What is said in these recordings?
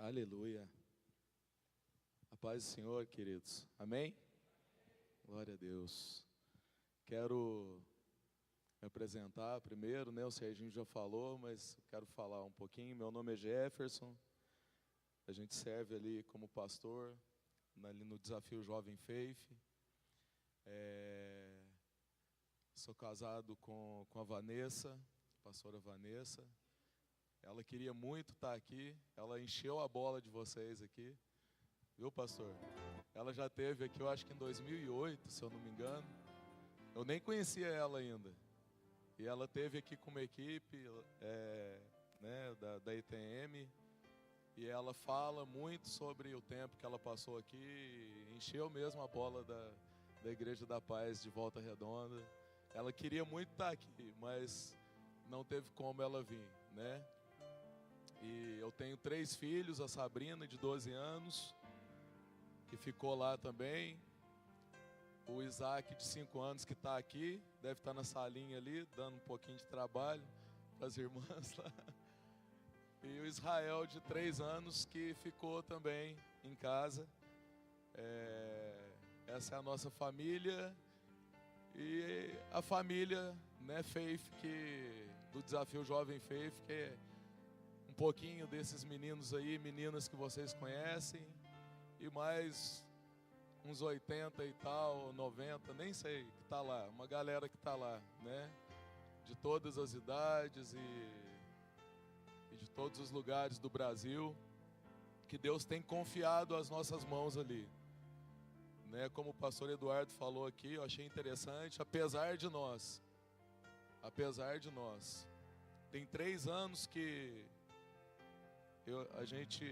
Aleluia. A paz do Senhor, queridos. Amém? Glória a Deus. Quero me apresentar primeiro, né? O Serginho já falou, mas quero falar um pouquinho. Meu nome é Jefferson. A gente serve ali como pastor, ali no Desafio Jovem Faith. Sou casado com a Vanessa, a pastora Vanessa. Ela queria muito estar aqui, ela encheu a bola de vocês aqui, viu, pastor? Ela já esteve aqui, eu acho que em 2008, se eu não me engano. Eu nem conhecia ela ainda. E ela esteve aqui com uma equipe né, da ITM. E ela fala muito sobre o tempo que ela passou aqui, encheu mesmo a bola da Igreja da Paz de Volta Redonda. Ela queria muito estar aqui, mas não teve como ela vir, né? E eu tenho 3 filhos, a Sabrina, de 12 anos, que ficou lá também. O Isaac, de 5 anos, que está aqui, deve estar na salinha ali, dando um pouquinho de trabalho para as irmãs lá. E o Israel, de 3 anos, que ficou também em casa. Essa é a nossa família. E a família, né, Faith, do Desafio Jovem Faith, que é um pouquinho desses meninos aí, meninas que vocês conhecem, e mais uns 80 e tal, 90, nem sei, que está lá, uma galera que está lá, né, de todas as idades e de todos os lugares do Brasil, que Deus tem confiado às nossas mãos ali, né, como o pastor Eduardo falou aqui, eu achei interessante, apesar de nós, tem 3 anos que a gente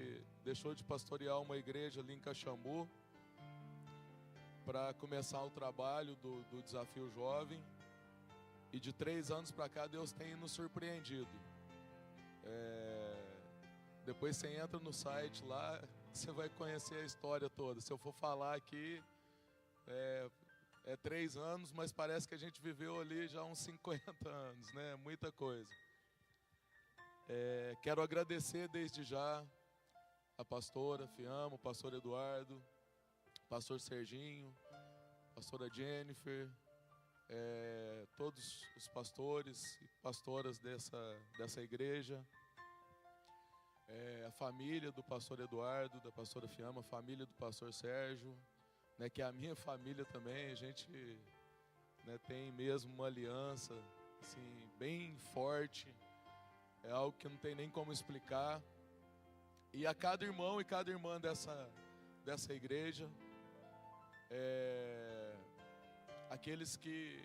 deixou de pastorear uma igreja ali em Caxambu para começar o trabalho do Desafio Jovem. E de 3 anos para cá Deus tem nos surpreendido. Depois você entra no site lá, você vai conhecer a história toda. Se eu for falar aqui, é 3 anos, mas parece que a gente viveu ali já uns 50 anos, né? Muita coisa. Quero agradecer desde já a pastora Fiamma, o pastor Eduardo, o pastor Serginho, a pastora Jennifer, todos os pastores e pastoras dessa igreja, a família do pastor Eduardo, da pastora Fiamma, a família do pastor Sérgio, né, que é a minha família também. A gente, né, tem mesmo uma aliança assim, bem forte. É algo que não tem nem como explicar. E a cada irmão e cada irmã dessa igreja, aqueles que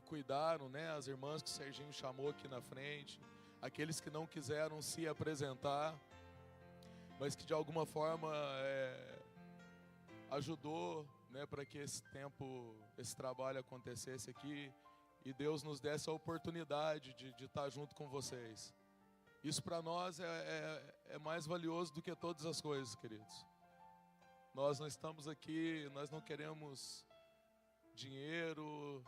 cuidaram, né, as irmãs que o Serginho chamou aqui na frente, aqueles que não quiseram se apresentar, mas que de alguma forma ajudou, né, para que esse trabalho acontecesse aqui, e Deus nos desse a oportunidade de estar junto com vocês. Isso para nós é mais valioso do que todas as coisas, queridos. Nós não estamos aqui, nós não queremos dinheiro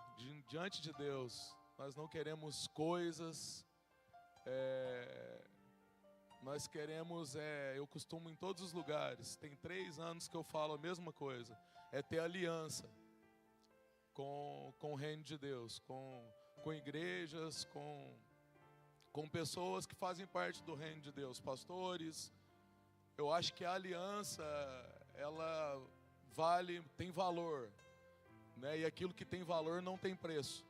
diante de Deus. Nós não queremos coisas. Nós queremos, eu costumo em todos os lugares, tem 3 anos que eu falo a mesma coisa, ter aliança com o reino de Deus, com igrejas, com pessoas que fazem parte do reino de Deus, pastores. Eu acho que a aliança, ela tem valor, né? E aquilo que tem valor não tem preço.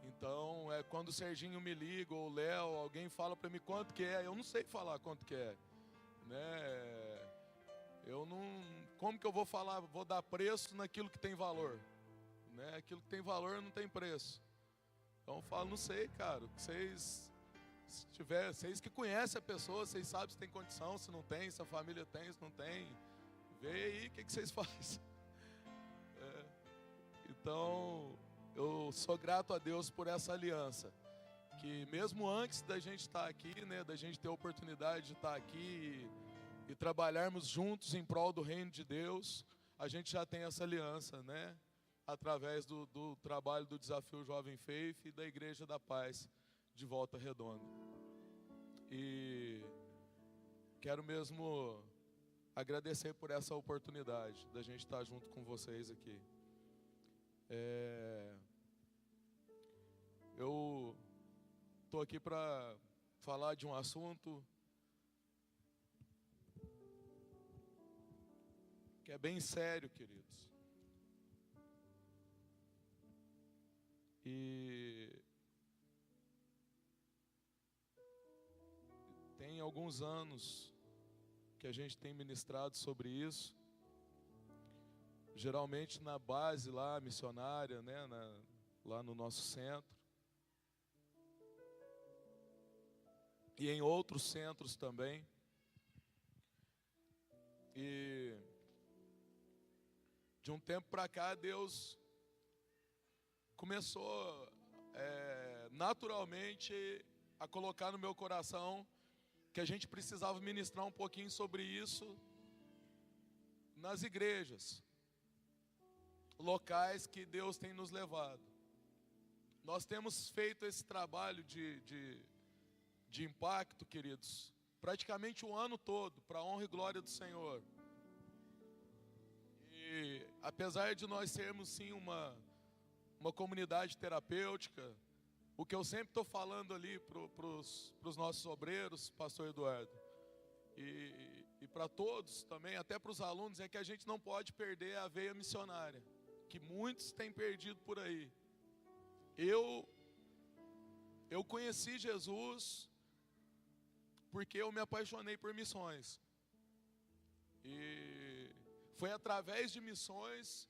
Então, quando o Serginho me liga, ou o Léo, alguém fala para mim quanto que é, eu não sei falar quanto que é, né? Como que eu vou falar, vou dar preço naquilo que tem valor, né? Aquilo que tem valor não tem preço. Então eu falo, não sei, cara, vocês que conhecem a pessoa, vocês sabem se tem condição, se não tem, se a família tem, se não tem, vê aí o que vocês fazem. Então, eu sou grato a Deus por essa aliança, que mesmo antes da gente estar aqui, né, da gente ter a oportunidade de estar aqui e trabalharmos juntos em prol do reino de Deus, a gente já tem essa aliança, né? Através do trabalho do Desafio Jovem Faith e da Igreja da Paz de Volta Redonda. E quero mesmo agradecer por essa oportunidade da gente estar junto com vocês aqui. Eu estou aqui para falar de um assunto que é bem sério, queridos. E tem alguns anos que a gente tem ministrado sobre isso, geralmente na base lá missionária, né, lá no nosso centro, e em outros centros também. E de um tempo para cá, Deus começou naturalmente a colocar no meu coração que a gente precisava ministrar um pouquinho sobre isso nas igrejas, locais que Deus tem nos levado. Nós temos feito esse trabalho de impacto, queridos, praticamente o ano todo, para a honra e glória do Senhor. E apesar de nós sermos sim uma comunidade terapêutica, o que eu sempre estou falando ali para os nossos obreiros, pastor Eduardo, e para todos também, até para os alunos, é que a gente não pode perder a veia missionária, que muitos têm perdido por aí. Eu conheci Jesus porque eu me apaixonei por missões. E foi através de missões,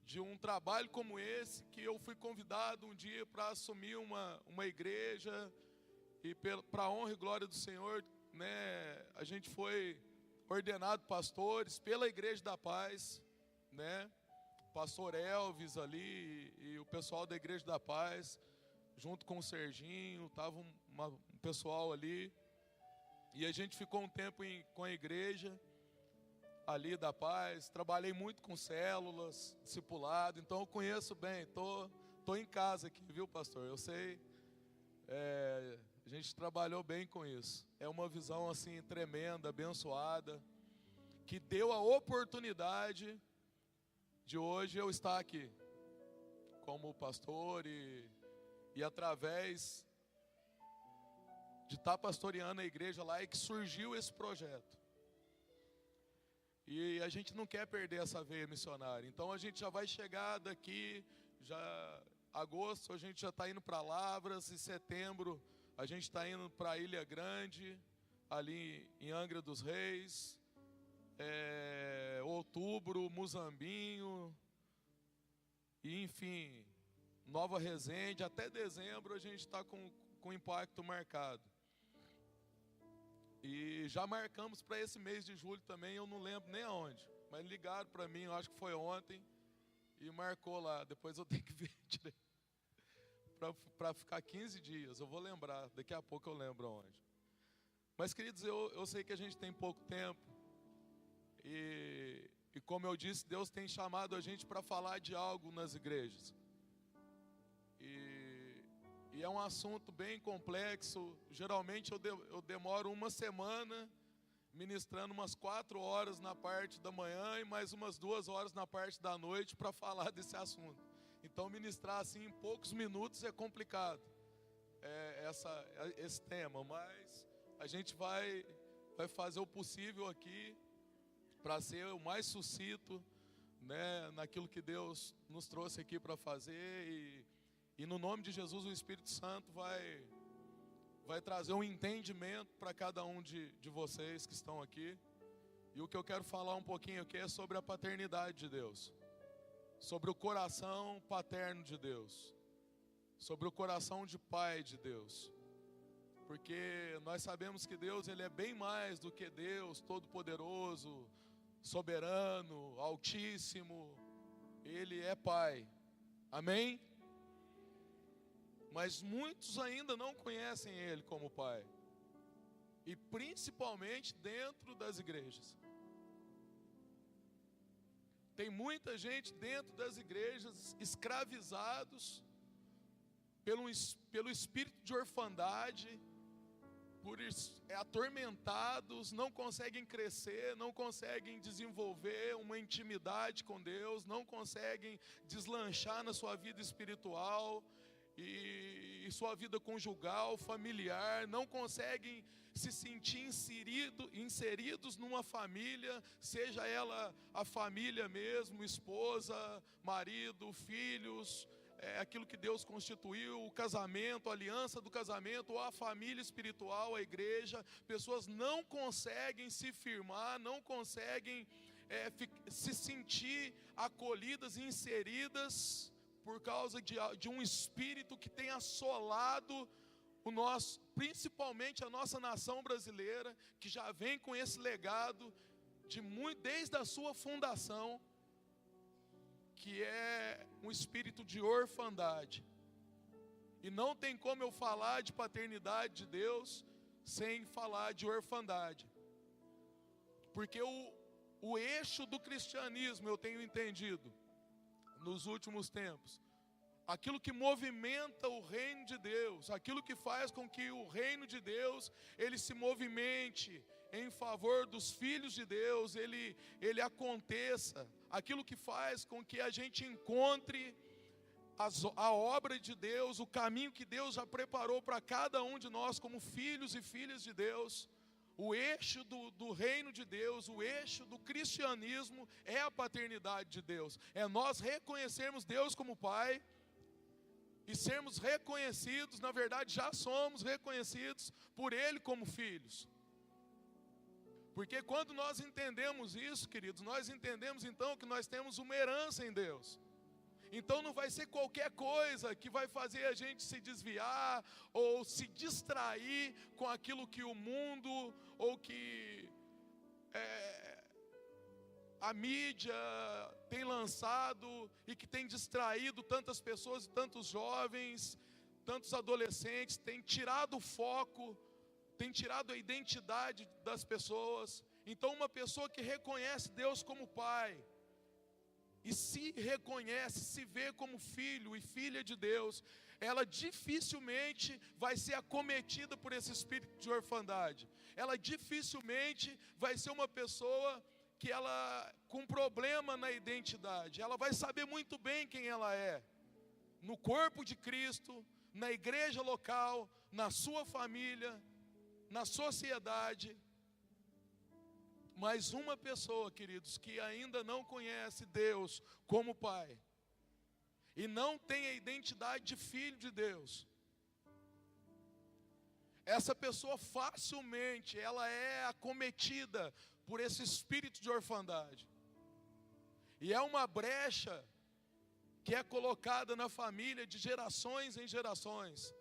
de um trabalho como esse, que eu fui convidado um dia para assumir uma igreja, e para a honra e glória do Senhor, né, a gente foi ordenado pastores pela Igreja da Paz, né, pastor Elvis ali e o pessoal da Igreja da Paz, junto com o Serginho, estava um pessoal ali, e a gente ficou um tempo com a igreja ali da Paz. Trabalhei muito com células, discipulado, então eu conheço bem, tô em casa aqui, viu, pastor? Eu sei, a gente trabalhou bem com isso. É uma visão assim tremenda, abençoada, que deu a oportunidade de hoje eu estar aqui como pastor e através de estar pastoreando a igreja lá, é que surgiu esse projeto. E a gente não quer perder essa veia missionária. Então a gente já vai chegar daqui, agosto a gente já está indo para Lavras, em setembro a gente está indo para a Ilha Grande, ali em Angra dos Reis, outubro, Muzambinho, e enfim, Nova Resende, até dezembro a gente está com impacto marcado. E já marcamos para esse mês de julho também, eu não lembro nem aonde, mas ligaram para mim, eu acho que foi ontem, e marcou lá. Depois eu tenho que ver direito, para ficar 15 dias, eu vou lembrar, daqui a pouco eu lembro aonde. Mas queridos, eu sei que a gente tem pouco tempo, e como eu disse, Deus tem chamado a gente para falar de algo nas igrejas. E é um assunto bem complexo. Geralmente eu demoro uma semana ministrando umas 4 horas na parte da manhã e mais umas 2 horas na parte da noite para falar desse assunto. Então ministrar assim em poucos minutos é complicado, esse tema, mas a gente vai fazer o possível aqui para ser o mais sucinto, né, naquilo que Deus nos trouxe aqui para fazer. E no nome de Jesus, o Espírito Santo vai trazer um entendimento para cada um de vocês que estão aqui. E o que eu quero falar um pouquinho aqui é sobre a paternidade de Deus, sobre o coração paterno de Deus, sobre o coração de pai de Deus. Porque nós sabemos que Deus, Ele é bem mais do que Deus Todo-Poderoso, Soberano, Altíssimo. Ele é Pai. Amém? Mas muitos ainda não conhecem Ele como Pai. E principalmente dentro das igrejas. Tem muita gente dentro das igrejas escravizados pelo espírito de orfandade, atormentados, não conseguem crescer, não conseguem desenvolver uma intimidade com Deus, não conseguem deslanchar na sua vida espiritual e sua vida conjugal, familiar, não conseguem se sentir inseridos numa família, seja ela a família mesmo, esposa, marido, filhos, aquilo que Deus constituiu, o casamento, a aliança do casamento, ou a família espiritual, a igreja. Pessoas não conseguem se firmar, não conseguem se sentir acolhidas e inseridas por causa de um espírito que tem assolado principalmente a nossa nação brasileira, que já vem com esse legado desde a sua fundação, que é um espírito de orfandade. E não tem como eu falar de paternidade de Deus sem falar de orfandade. Porque o eixo do cristianismo, eu tenho entendido, nos últimos tempos, aquilo que movimenta o reino de Deus, aquilo que faz com que o reino de Deus, ele se movimente em favor dos filhos de Deus, ele aconteça, aquilo que faz com que a gente encontre a obra de Deus, o caminho que Deus já preparou para cada um de nós como filhos e filhas de Deus. O eixo do reino de Deus, o eixo do cristianismo é a paternidade de Deus, é nós reconhecermos Deus como Pai, e sermos reconhecidos, na verdade já somos reconhecidos por Ele como filhos. Porque quando nós entendemos isso, queridos, nós entendemos então que nós temos uma herança em Deus. Então não vai ser qualquer coisa que vai fazer a gente se desviar ou se distrair com aquilo que o mundo ou que a mídia tem lançado e que tem distraído tantas pessoas, tantos jovens, tantos adolescentes, tem tirado o foco, tem tirado a identidade das pessoas. Então uma pessoa que reconhece Deus como Pai e se reconhece, se vê como filho e filha de Deus, ela dificilmente vai ser acometida por esse espírito de orfandade. Ela dificilmente vai ser uma pessoa que ela com problema na identidade. Ela vai saber muito bem quem ela é, no corpo de Cristo, na igreja local, na sua família, na sociedade. Mas uma pessoa, queridos, que ainda não conhece Deus como Pai e não tem a identidade de filho de Deus, essa pessoa facilmente ela é acometida por esse espírito de orfandade. E é uma brecha que é colocada na família de gerações em gerações.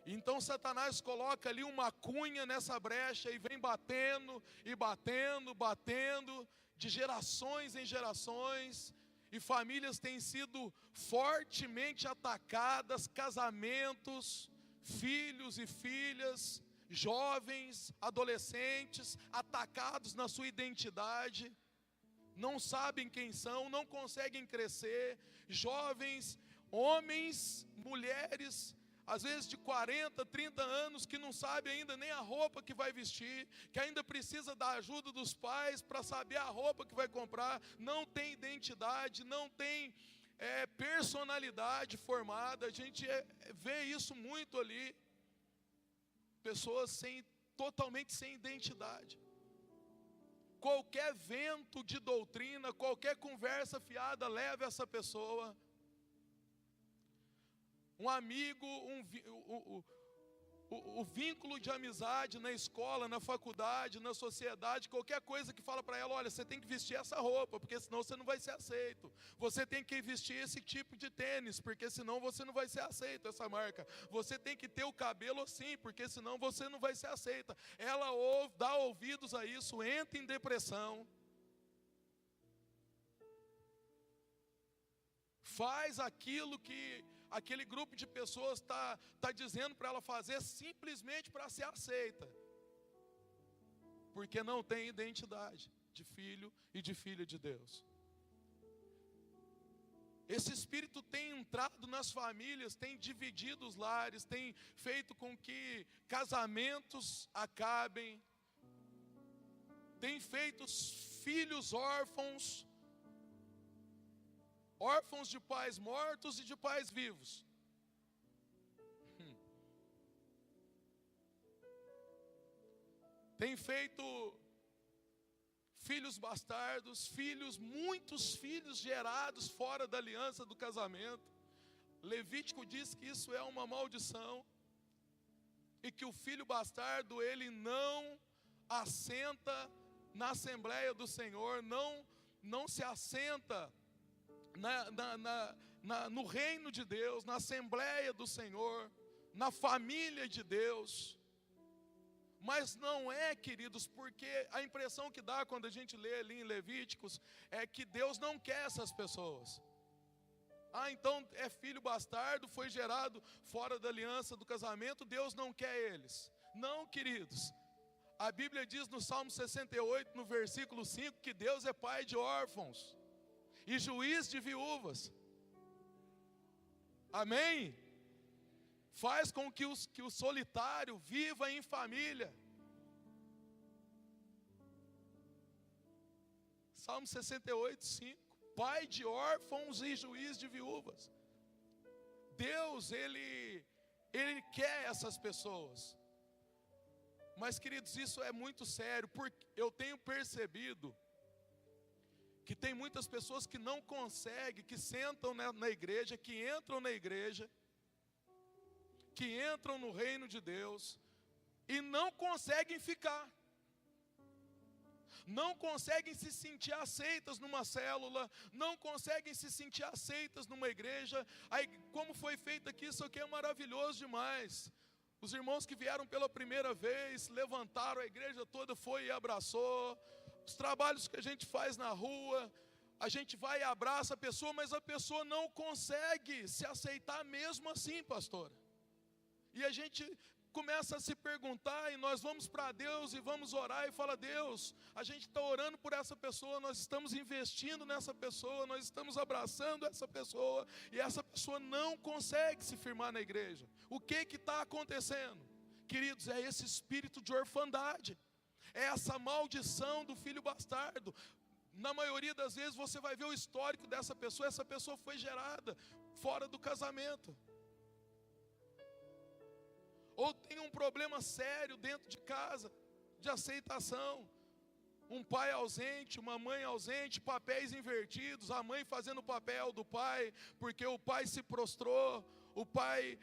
Então Satanás coloca ali uma cunha nessa brecha e vem batendo e batendo, batendo, de gerações em gerações. E famílias têm sido fortemente atacadas, casamentos, filhos e filhas, jovens, adolescentes, atacados na sua identidade, não sabem quem são, não conseguem crescer, jovens, homens, mulheres, às vezes de 40, 30 anos, que não sabem ainda nem a roupa que vai vestir, que ainda precisa da ajuda dos pais para saber a roupa que vai comprar, não tem identidade, não tem personalidade formada. A gente vê isso muito ali. Pessoas totalmente sem identidade. Qualquer vento de doutrina, qualquer conversa fiada leva essa pessoa. Um amigo, o vínculo de amizade na escola, na faculdade, na sociedade, qualquer coisa que fala para ela, olha, você tem que vestir essa roupa, porque senão você não vai ser aceito. Você tem que vestir esse tipo de tênis, porque senão você não vai ser aceito, essa marca. Você tem que ter o cabelo assim, porque senão você não vai ser aceita. Ela dá ouvidos a isso, entra em depressão. Faz aquilo que aquele grupo de pessoas está dizendo para ela fazer, simplesmente para ser aceita, porque não tem identidade de filho e de filha de Deus. Esse espírito tem entrado nas famílias, tem dividido os lares, tem feito com que casamentos acabem, tem feito os filhos órfãos, órfãos de pais mortos e de pais vivos. Tem feito filhos bastardos, muitos filhos gerados fora da aliança do casamento. Levítico diz que isso é uma maldição, e que o filho bastardo, ele não assenta na Assembleia do Senhor, não se assenta no reino de Deus, na Assembleia do Senhor, na família de Deus. Mas não é, queridos, porque a impressão que dá quando a gente lê ali em Levíticos é que Deus não quer essas pessoas. Então é filho bastardo, foi gerado fora da aliança do casamento, Deus não quer eles. Não, queridos. A Bíblia diz no Salmo 68, no versículo 5, que Deus é pai de órfãos e juiz de viúvas. Amém? Faz com que o solitário viva em família. Salmo 68, 5. Pai de órfãos e juiz de viúvas. Deus, Ele quer essas pessoas. Mas, queridos, isso é muito sério, porque eu tenho percebido que tem muitas pessoas que não conseguem, que sentam na igreja, que entram na igreja, que entram no reino de Deus e não conseguem ficar, não conseguem se sentir aceitas numa célula, não conseguem se sentir aceitas numa igreja. Aí, como foi feito aqui, isso aqui é maravilhoso demais. Os irmãos que vieram pela primeira vez, levantaram, a igreja toda foi e abraçou. Os trabalhos que a gente faz na rua, a gente vai e abraça a pessoa, mas a pessoa não consegue se aceitar mesmo assim, pastora. E a gente começa a se perguntar, e nós vamos para Deus e vamos orar e fala: Deus, a gente está orando por essa pessoa, nós estamos investindo nessa pessoa, nós estamos abraçando essa pessoa, e essa pessoa não consegue se firmar na igreja. O que está acontecendo? Queridos, é esse espírito de orfandade, é essa maldição do filho bastardo. Na maioria das vezes você vai ver o histórico dessa pessoa, essa pessoa foi gerada fora do casamento, ou tem um problema sério dentro de casa, de aceitação. Um pai ausente, uma mãe ausente, papéis invertidos, a mãe fazendo o papel do pai, porque o pai se prostrou, o pai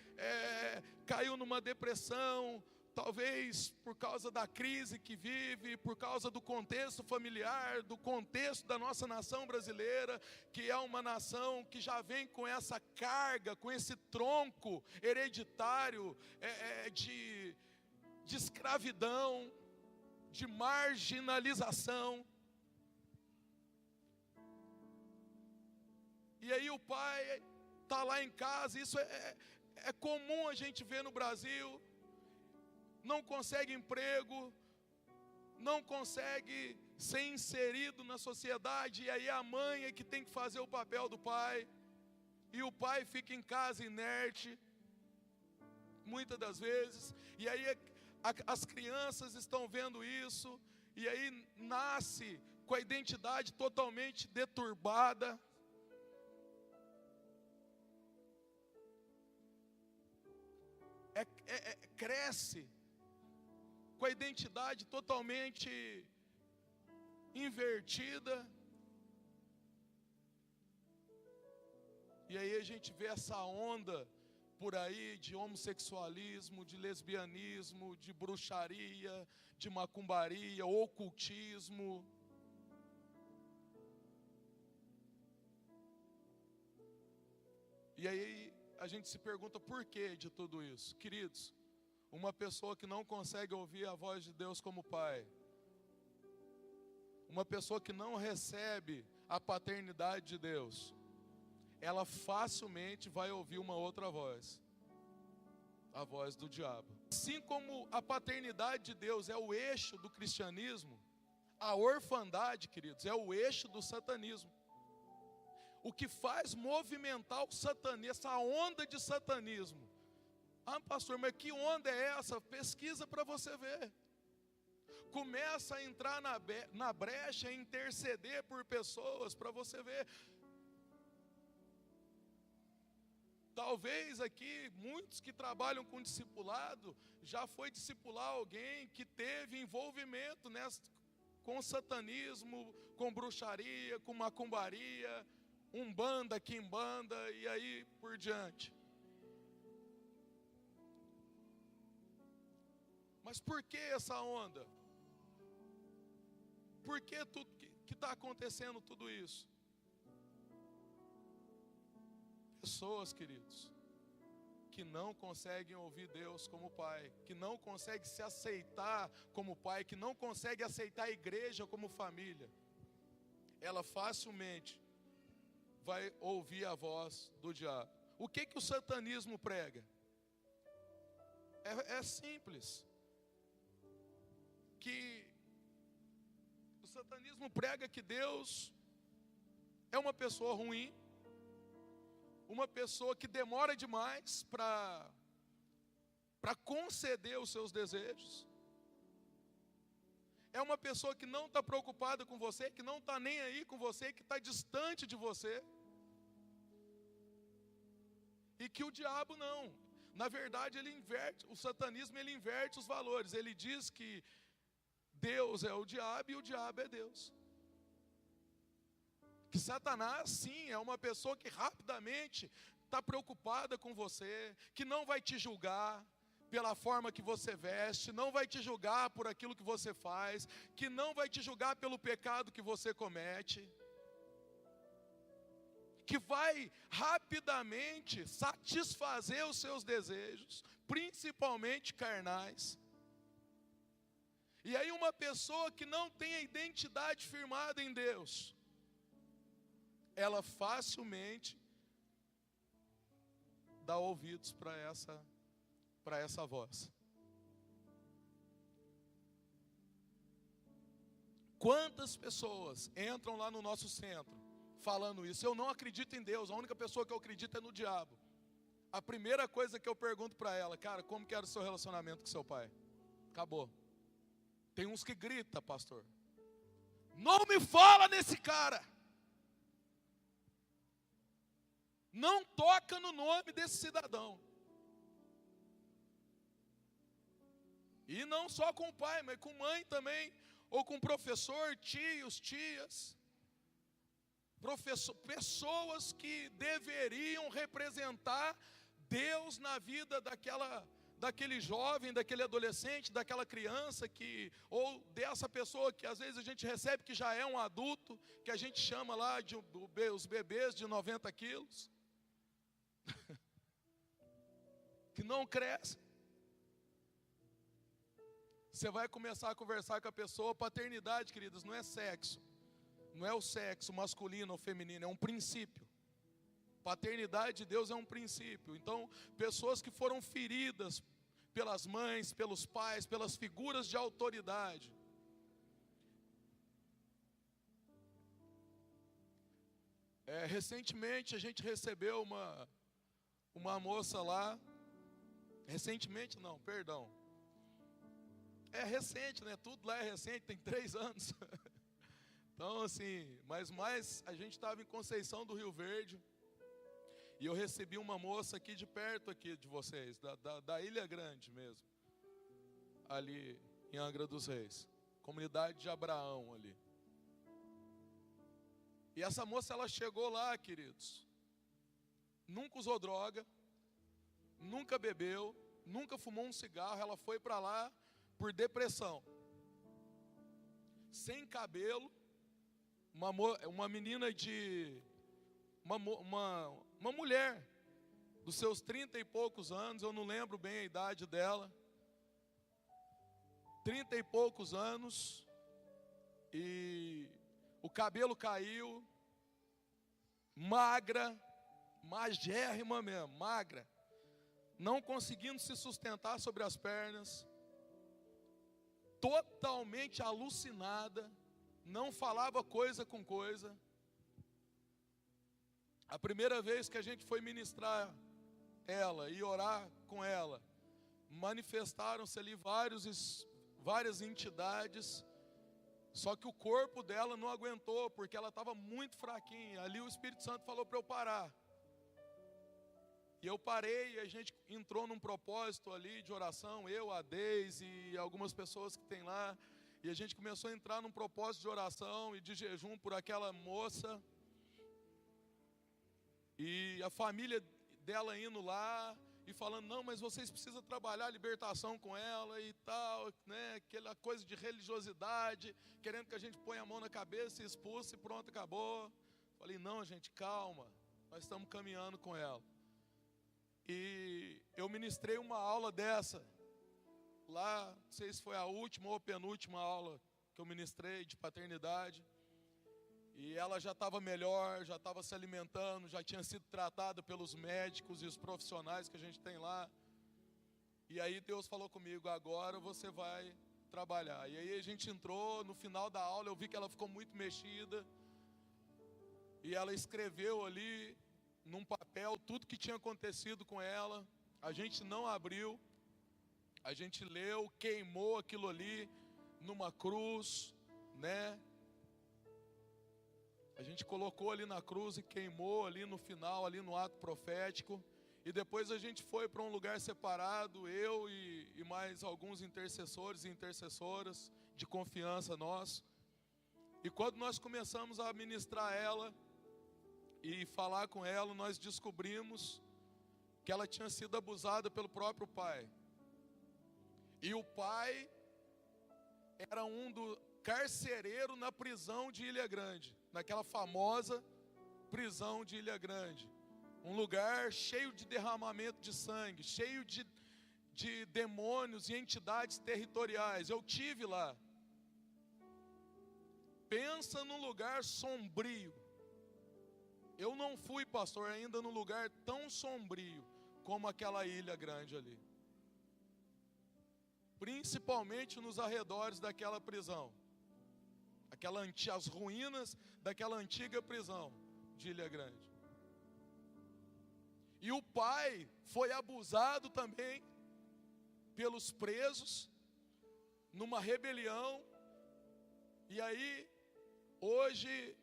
caiu numa depressão, talvez por causa da crise que vive, por causa do contexto familiar, do contexto da nossa nação brasileira, que é uma nação que já vem com essa carga, com esse tronco hereditário de escravidão, de marginalização. E aí o pai está lá em casa, isso é comum a gente ver no Brasil. Não consegue emprego, não consegue ser inserido na sociedade, e aí a mãe é que tem que fazer o papel do pai, e o pai fica em casa inerte, muitas das vezes, e aí as crianças estão vendo isso, e aí nasce com a identidade totalmente deturbada. Cresce com a identidade totalmente invertida. E aí a gente vê essa onda por aí de homossexualismo, de lesbianismo, de bruxaria, de macumbaria, ocultismo. E aí a gente se pergunta por que de tudo isso. Queridos, uma pessoa que não consegue ouvir a voz de Deus como pai, uma pessoa que não recebe a paternidade de Deus, ela facilmente vai ouvir uma outra voz, a voz do diabo. Assim como a paternidade de Deus é o eixo do cristianismo, a orfandade, queridos, é o eixo do satanismo. o que faz movimentar o satanismo, essa onda de satanismo. Ah, pastor, mas que onda é essa? Pesquisa para você ver. Começa a entrar na brecha, interceder por pessoas para você ver. Talvez aqui, muitos que trabalham com discipulado, já foi discipular alguém que teve envolvimento com satanismo, com bruxaria, com macumbaria, umbanda, quimbanda e aí por diante. Mas por que essa onda? Por que tudo que está acontecendo tudo isso? Pessoas, queridos, que não conseguem ouvir Deus como Pai, que não conseguem se aceitar como Pai, que não conseguem aceitar a igreja como família, ela facilmente vai ouvir a voz do diabo. O que o satanismo prega? É simples. Que o satanismo prega que Deus é uma pessoa ruim, uma pessoa que demora demais para conceder os seus desejos. É uma pessoa que não está preocupada com você, que não está nem aí com você, que está distante de você. E que o diabo não. Na verdade, o satanismo ele inverte os valores. Ele diz que Deus é o diabo e o diabo é Deus. Que Satanás, sim, é uma pessoa que rapidamente está preocupada com você, que não vai te julgar pela forma que você veste, não vai te julgar por aquilo que você faz, que não vai te julgar pelo pecado que você comete, que vai rapidamente satisfazer os seus desejos, principalmente carnais. E aí uma pessoa que não tem a identidade firmada em Deus, ela facilmente dá ouvidos para essa voz. Quantas pessoas entram lá no nosso centro falando isso? Eu não acredito em Deus, a única pessoa que eu acredito é no diabo. A primeira coisa que eu pergunto para ela, cara, como que era o seu relacionamento com seu pai? Acabou. Tem uns que gritam, pastor, não me fala nesse cara. Não toca no nome desse cidadão. E não só com o pai, mas com mãe também, ou com professor, tios, tias. Pessoas que deveriam representar Deus na vida daquele jovem, daquele adolescente, daquela criança, ou dessa pessoa que às vezes a gente recebe que já é um adulto, que a gente chama lá de os bebês de 90 quilos. Que não cresce. Você vai começar a conversar com a pessoa. Paternidade, queridos, não é sexo. Não é o sexo masculino ou feminino, é um princípio. Paternidade de Deus é um princípio. Então, pessoas que foram feridas pelas mães, pelos pais, pelas figuras de autoridade. Recentemente a gente recebeu uma moça lá. Recentemente não, perdão. É recente, né? Tudo lá é recente, tem 3 anos. Então assim, mas a gente estava em Conceição do Rio Verde. E eu recebi uma moça aqui de perto aqui de vocês, da Ilha Grande mesmo. Ali em Angra dos Reis. Comunidade de Abraão ali. E essa moça, ela chegou lá, queridos. Nunca usou droga. Nunca bebeu, nunca fumou um cigarro. Ela foi para lá por depressão. Sem cabelo. Uma menina de... Uma mulher dos seus 30 e poucos anos, eu não lembro bem a idade dela. 30 e poucos anos. E o cabelo caiu. Magra. Magérrima mesmo, magra. Não conseguindo se sustentar sobre as pernas, totalmente alucinada, não falava coisa com coisa. A primeira vez que a gente foi ministrar ela e orar com ela, manifestaram-se ali várias entidades, só que o corpo dela não aguentou, porque ela estava muito fraquinha. Ali o Espírito Santo falou para eu parar. E eu parei, e a gente entrou num propósito ali de oração, eu, a Deise e algumas pessoas que tem lá. E a gente começou a entrar num propósito de oração e de jejum por aquela moça. E a família dela indo lá e falando, não, mas vocês precisam trabalhar a libertação com ela e tal, né? Aquela coisa de religiosidade, querendo que a gente ponha a mão na cabeça e expulse e pronto, acabou. Falei, não, gente, calma, nós estamos caminhando com ela. E eu ministrei uma aula dessa, lá, não sei se foi a última ou penúltima aula que eu ministrei de paternidade. E ela já estava melhor, já estava se alimentando, já tinha sido tratada pelos médicos e os profissionais que a gente tem lá. E aí Deus falou comigo, agora você vai trabalhar. E aí a gente entrou, no final da aula eu vi que ela ficou muito mexida. E ela escreveu ali, num papel, tudo que tinha acontecido com ela. A gente não abriu, a gente leu, queimou aquilo ali numa cruz, né? A gente colocou ali na cruz e queimou ali no final, ali no ato profético. E depois a gente foi para um lugar separado, eu e mais alguns intercessores e intercessoras de confiança nosso. E quando nós começamos a ministrar ela e falar com ela, nós descobrimos que ela tinha sido abusada pelo próprio pai. E o pai era carcereiro na prisão de Ilha Grande, naquela famosa prisão de Ilha Grande. Um lugar cheio de derramamento de sangue, cheio de demônios e entidades territoriais. Eu tive lá. Pensa num lugar sombrio. Eu não fui, pastor, ainda num lugar tão sombrio como aquela Ilha Grande ali. Principalmente nos arredores daquela prisão. As ruínas daquela antiga prisão de Ilha Grande. E o pai foi abusado também pelos presos, numa rebelião. E aí, hoje,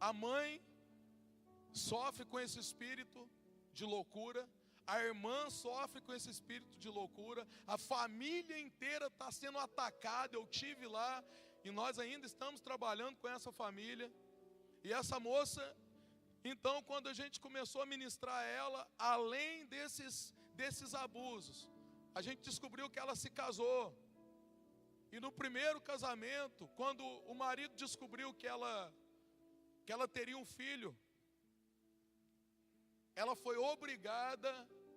a mãe sofre com esse espírito de loucura, a irmã sofre com esse espírito de loucura, a família inteira está sendo atacada. Eu tive lá e nós ainda estamos trabalhando com essa família. E essa moça, então, quando a gente começou a ministrar ela, além desses abusos, a gente descobriu que ela se casou. E no primeiro casamento, quando o marido descobriu que ela teria um filho, ela foi obrigada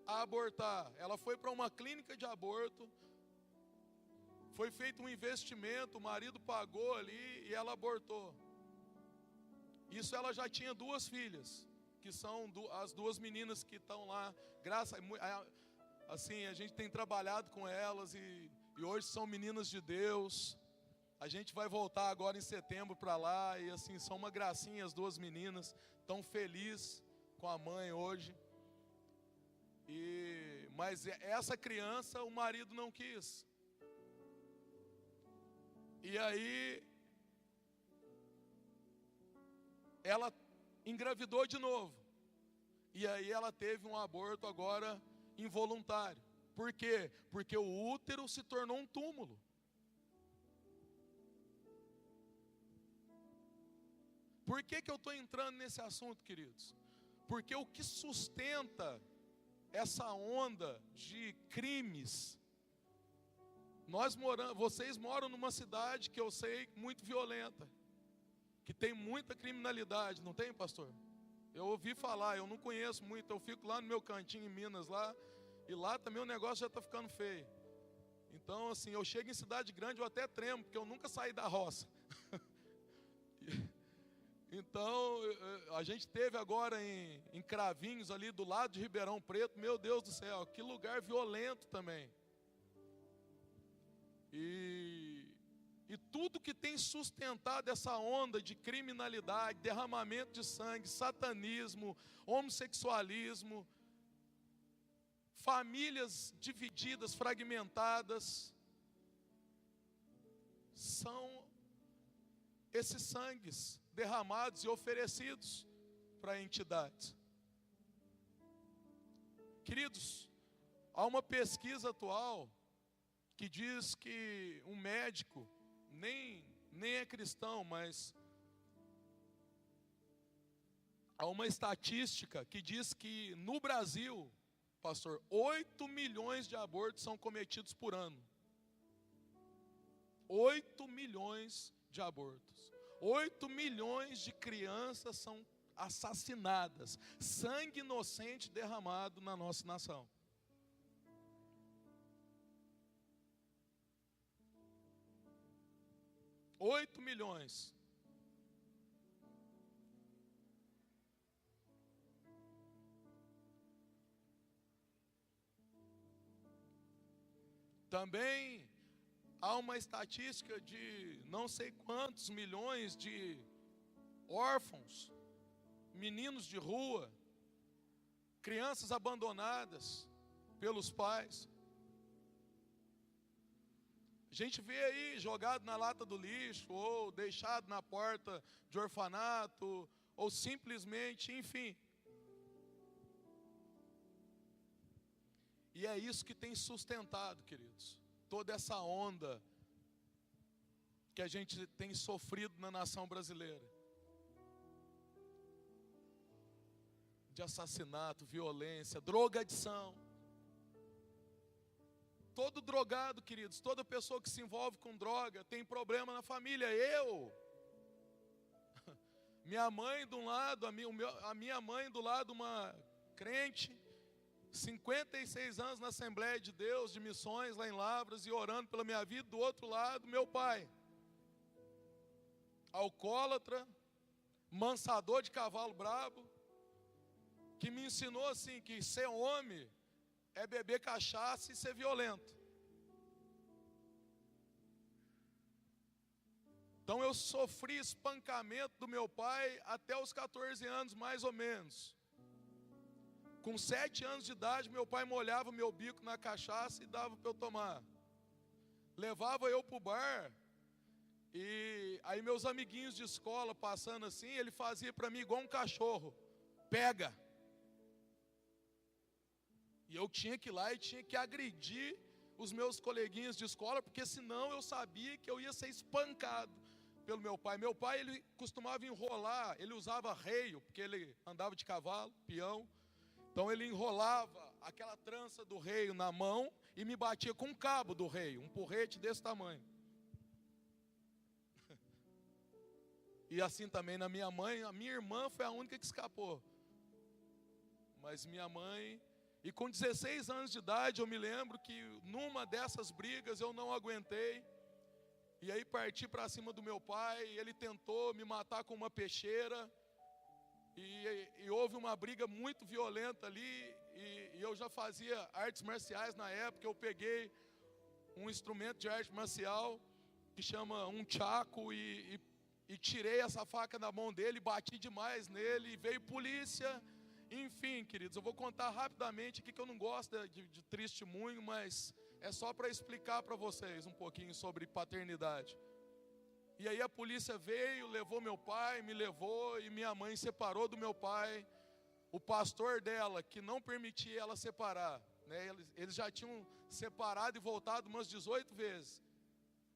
a abortar. Ela foi para uma clínica de aborto, foi feito um investimento, o marido pagou ali e ela abortou. Isso ela já tinha 2 filhas, que são as 2 meninas que estão lá. Assim, a gente tem trabalhado com elas e hoje são meninas de Deus. A gente vai voltar agora em setembro para lá e assim, são uma gracinha as 2 meninas, tão felizes com a mãe hoje. Mas essa criança o marido não quis. E aí ela engravidou de novo. E aí ela teve um aborto agora involuntário. Por quê? Porque o útero se tornou um túmulo. Por que eu estou entrando nesse assunto, queridos? Porque o que sustenta essa onda de crimes, vocês moram numa cidade que eu sei muito violenta, que tem muita criminalidade, não tem, pastor? Eu ouvi falar, eu não conheço muito, eu fico lá no meu cantinho em Minas, lá, e lá também o negócio já está ficando feio. Então, assim, eu chego em cidade grande, eu até tremo, porque eu nunca saí da roça. Então, a gente teve agora em Cravinhos, ali do lado de Ribeirão Preto, meu Deus do céu, que lugar violento também. E tudo que tem sustentado essa onda de criminalidade, derramamento de sangue, satanismo, homossexualismo, famílias divididas, fragmentadas, são esses sangues derramados e oferecidos para entidades. Queridos, há uma pesquisa atual que diz que um médico, nem é cristão, mas há uma estatística que diz que no Brasil, pastor, 8 milhões de abortos são cometidos por ano. 8 milhões de abortos. 8 milhões de crianças são assassinadas. Sangue inocente derramado na nossa nação. Oito milhões. Também há uma estatística de não sei quantos milhões de órfãos, meninos de rua, crianças abandonadas pelos pais. A gente vê aí jogado na lata do lixo, ou deixado na porta de orfanato, ou simplesmente, enfim. E é isso que tem sustentado, queridos, toda essa onda que a gente tem sofrido na nação brasileira. De assassinato, violência, drogadição. Todo drogado, queridos, toda pessoa que se envolve com droga tem problema na família. Minha mãe de um lado, a minha mãe do lado, uma crente, 56 anos na Assembleia de Deus, de missões lá em Lavras e orando pela minha vida. Do outro lado, meu pai, alcoólatra, mansador de cavalo brabo, que me ensinou assim, que ser homem é beber cachaça e ser violento. Então eu sofri espancamento do meu pai até os 14 anos, mais ou menos. Com 7 anos de idade, meu pai molhava meu bico na cachaça e dava para eu tomar. Levava eu para o bar, e aí meus amiguinhos de escola passando assim, ele fazia para mim igual um cachorro: pega. E eu tinha que ir lá e tinha que agredir os meus coleguinhas de escola, porque senão eu sabia que eu ia ser espancado pelo meu pai. Meu pai, ele costumava enrolar, ele usava arreio, porque ele andava de cavalo, peão. Então ele enrolava aquela trança do reio na mão e me batia com um cabo do reio, um porrete desse tamanho. E assim também na minha mãe, a minha irmã foi a única que escapou. Mas minha mãe... E com 16 anos de idade, eu me lembro que numa dessas brigas eu não aguentei. E aí parti para cima do meu pai, ele tentou me matar com uma peixeira. E houve uma briga muito violenta ali. E eu já fazia artes marciais na época. Eu peguei um instrumento de arte marcial que chama um chaco e tirei essa faca da mão dele, bati demais nele e veio polícia. Enfim, queridos, eu vou contar rapidamente aqui, que eu não gosto de testemunho, mas é só para explicar para vocês um pouquinho sobre paternidade. E aí a polícia veio, levou meu pai, me levou, e minha mãe separou do meu pai. O pastor dela, que não permitia ela separar, né, eles já tinham separado e voltado umas 18 vezes.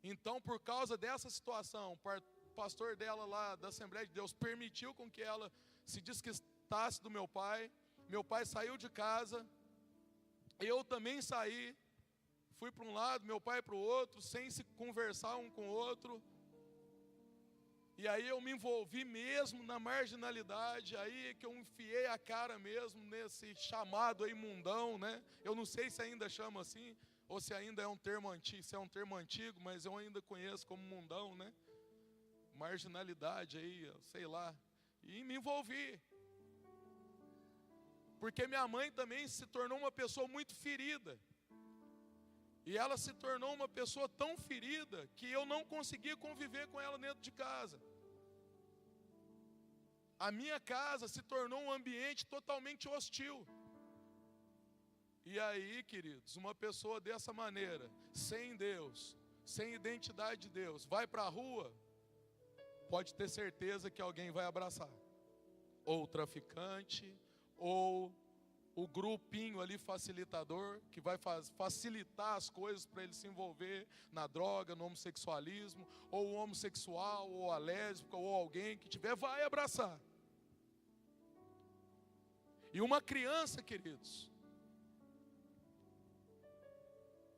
Então, por causa dessa situação, o pastor dela lá da Assembleia de Deus permitiu com que ela se desquistasse do meu pai. Meu pai saiu de casa, eu também saí, fui para um lado, meu pai para o outro, sem se conversar um com o outro. E aí eu me envolvi mesmo na marginalidade, aí que eu enfiei a cara mesmo nesse chamado aí mundão, né? Eu não sei se ainda chama assim, ou se ainda é um termo antigo, se é um termo antigo, mas eu ainda conheço como mundão, né? Marginalidade aí, sei lá. E me envolvi. Porque minha mãe também se tornou uma pessoa muito ferida. E ela se tornou uma pessoa tão ferida que eu não conseguia conviver com ela dentro de casa. A minha casa se tornou um ambiente totalmente hostil. E aí, queridos, uma pessoa dessa maneira, sem Deus, sem identidade de Deus, vai para a rua, pode ter certeza que alguém vai abraçar. Ou o traficante, ou o grupinho ali facilitador, que vai facilitar as coisas para ele se envolver na droga, no homossexualismo, ou o homossexual, ou a lésbica, ou alguém que tiver, vai abraçar. E uma criança, queridos,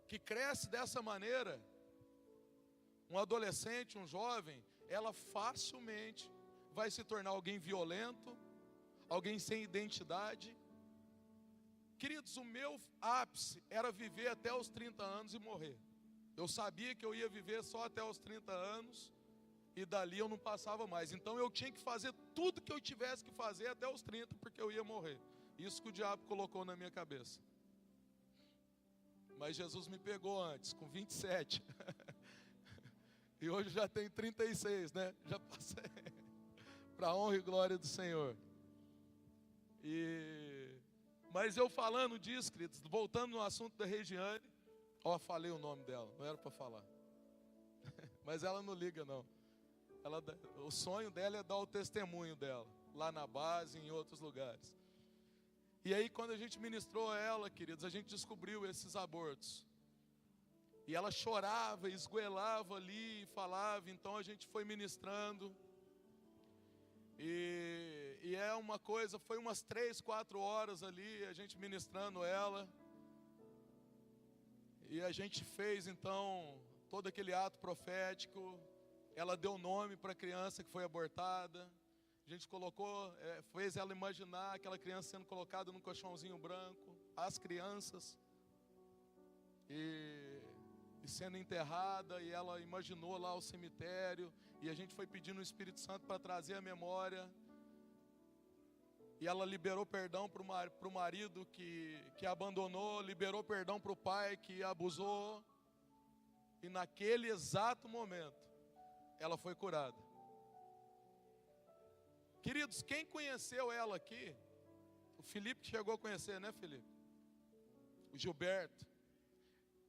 que cresce dessa maneira, um adolescente, um jovem, ela facilmente vai se tornar alguém violento, alguém sem identidade. Queridos, o meu ápice era viver até os 30 anos e morrer. Eu sabia que eu ia viver só até os 30 anos e dali eu não passava mais. Então eu tinha que fazer tudo que eu tivesse que fazer até os 30, porque eu ia morrer. Isso que o diabo colocou na minha cabeça. Mas Jesus me pegou antes, com 27. E hoje já tenho 36, né? Já passei. Para a honra e glória do Senhor. Mas eu falando disso, queridos, voltando no assunto da Regiane, falei o nome dela, não era para falar. Mas ela não liga não. O sonho dela é dar o testemunho dela, lá na base e em outros lugares. E aí quando a gente ministrou a ela, queridos, a gente descobriu esses abortos. E ela chorava, esgoelava ali, falava, então a gente foi ministrando. E é uma coisa, foi umas 3, 4 horas ali, a gente ministrando ela. E a gente fez então todo aquele ato profético. Ela deu nome para a criança que foi abortada. A gente colocou, fez ela imaginar aquela criança sendo colocada num colchãozinho branco, as crianças, e sendo enterrada, e ela imaginou lá o cemitério, e a gente foi pedindo o Espírito Santo para trazer a memória, e ela liberou perdão para o marido que abandonou, liberou perdão para o pai que abusou, e naquele exato momento, ela foi curada. Queridos, quem conheceu ela aqui, o Felipe que chegou a conhecer, né, Felipe? O Gilberto.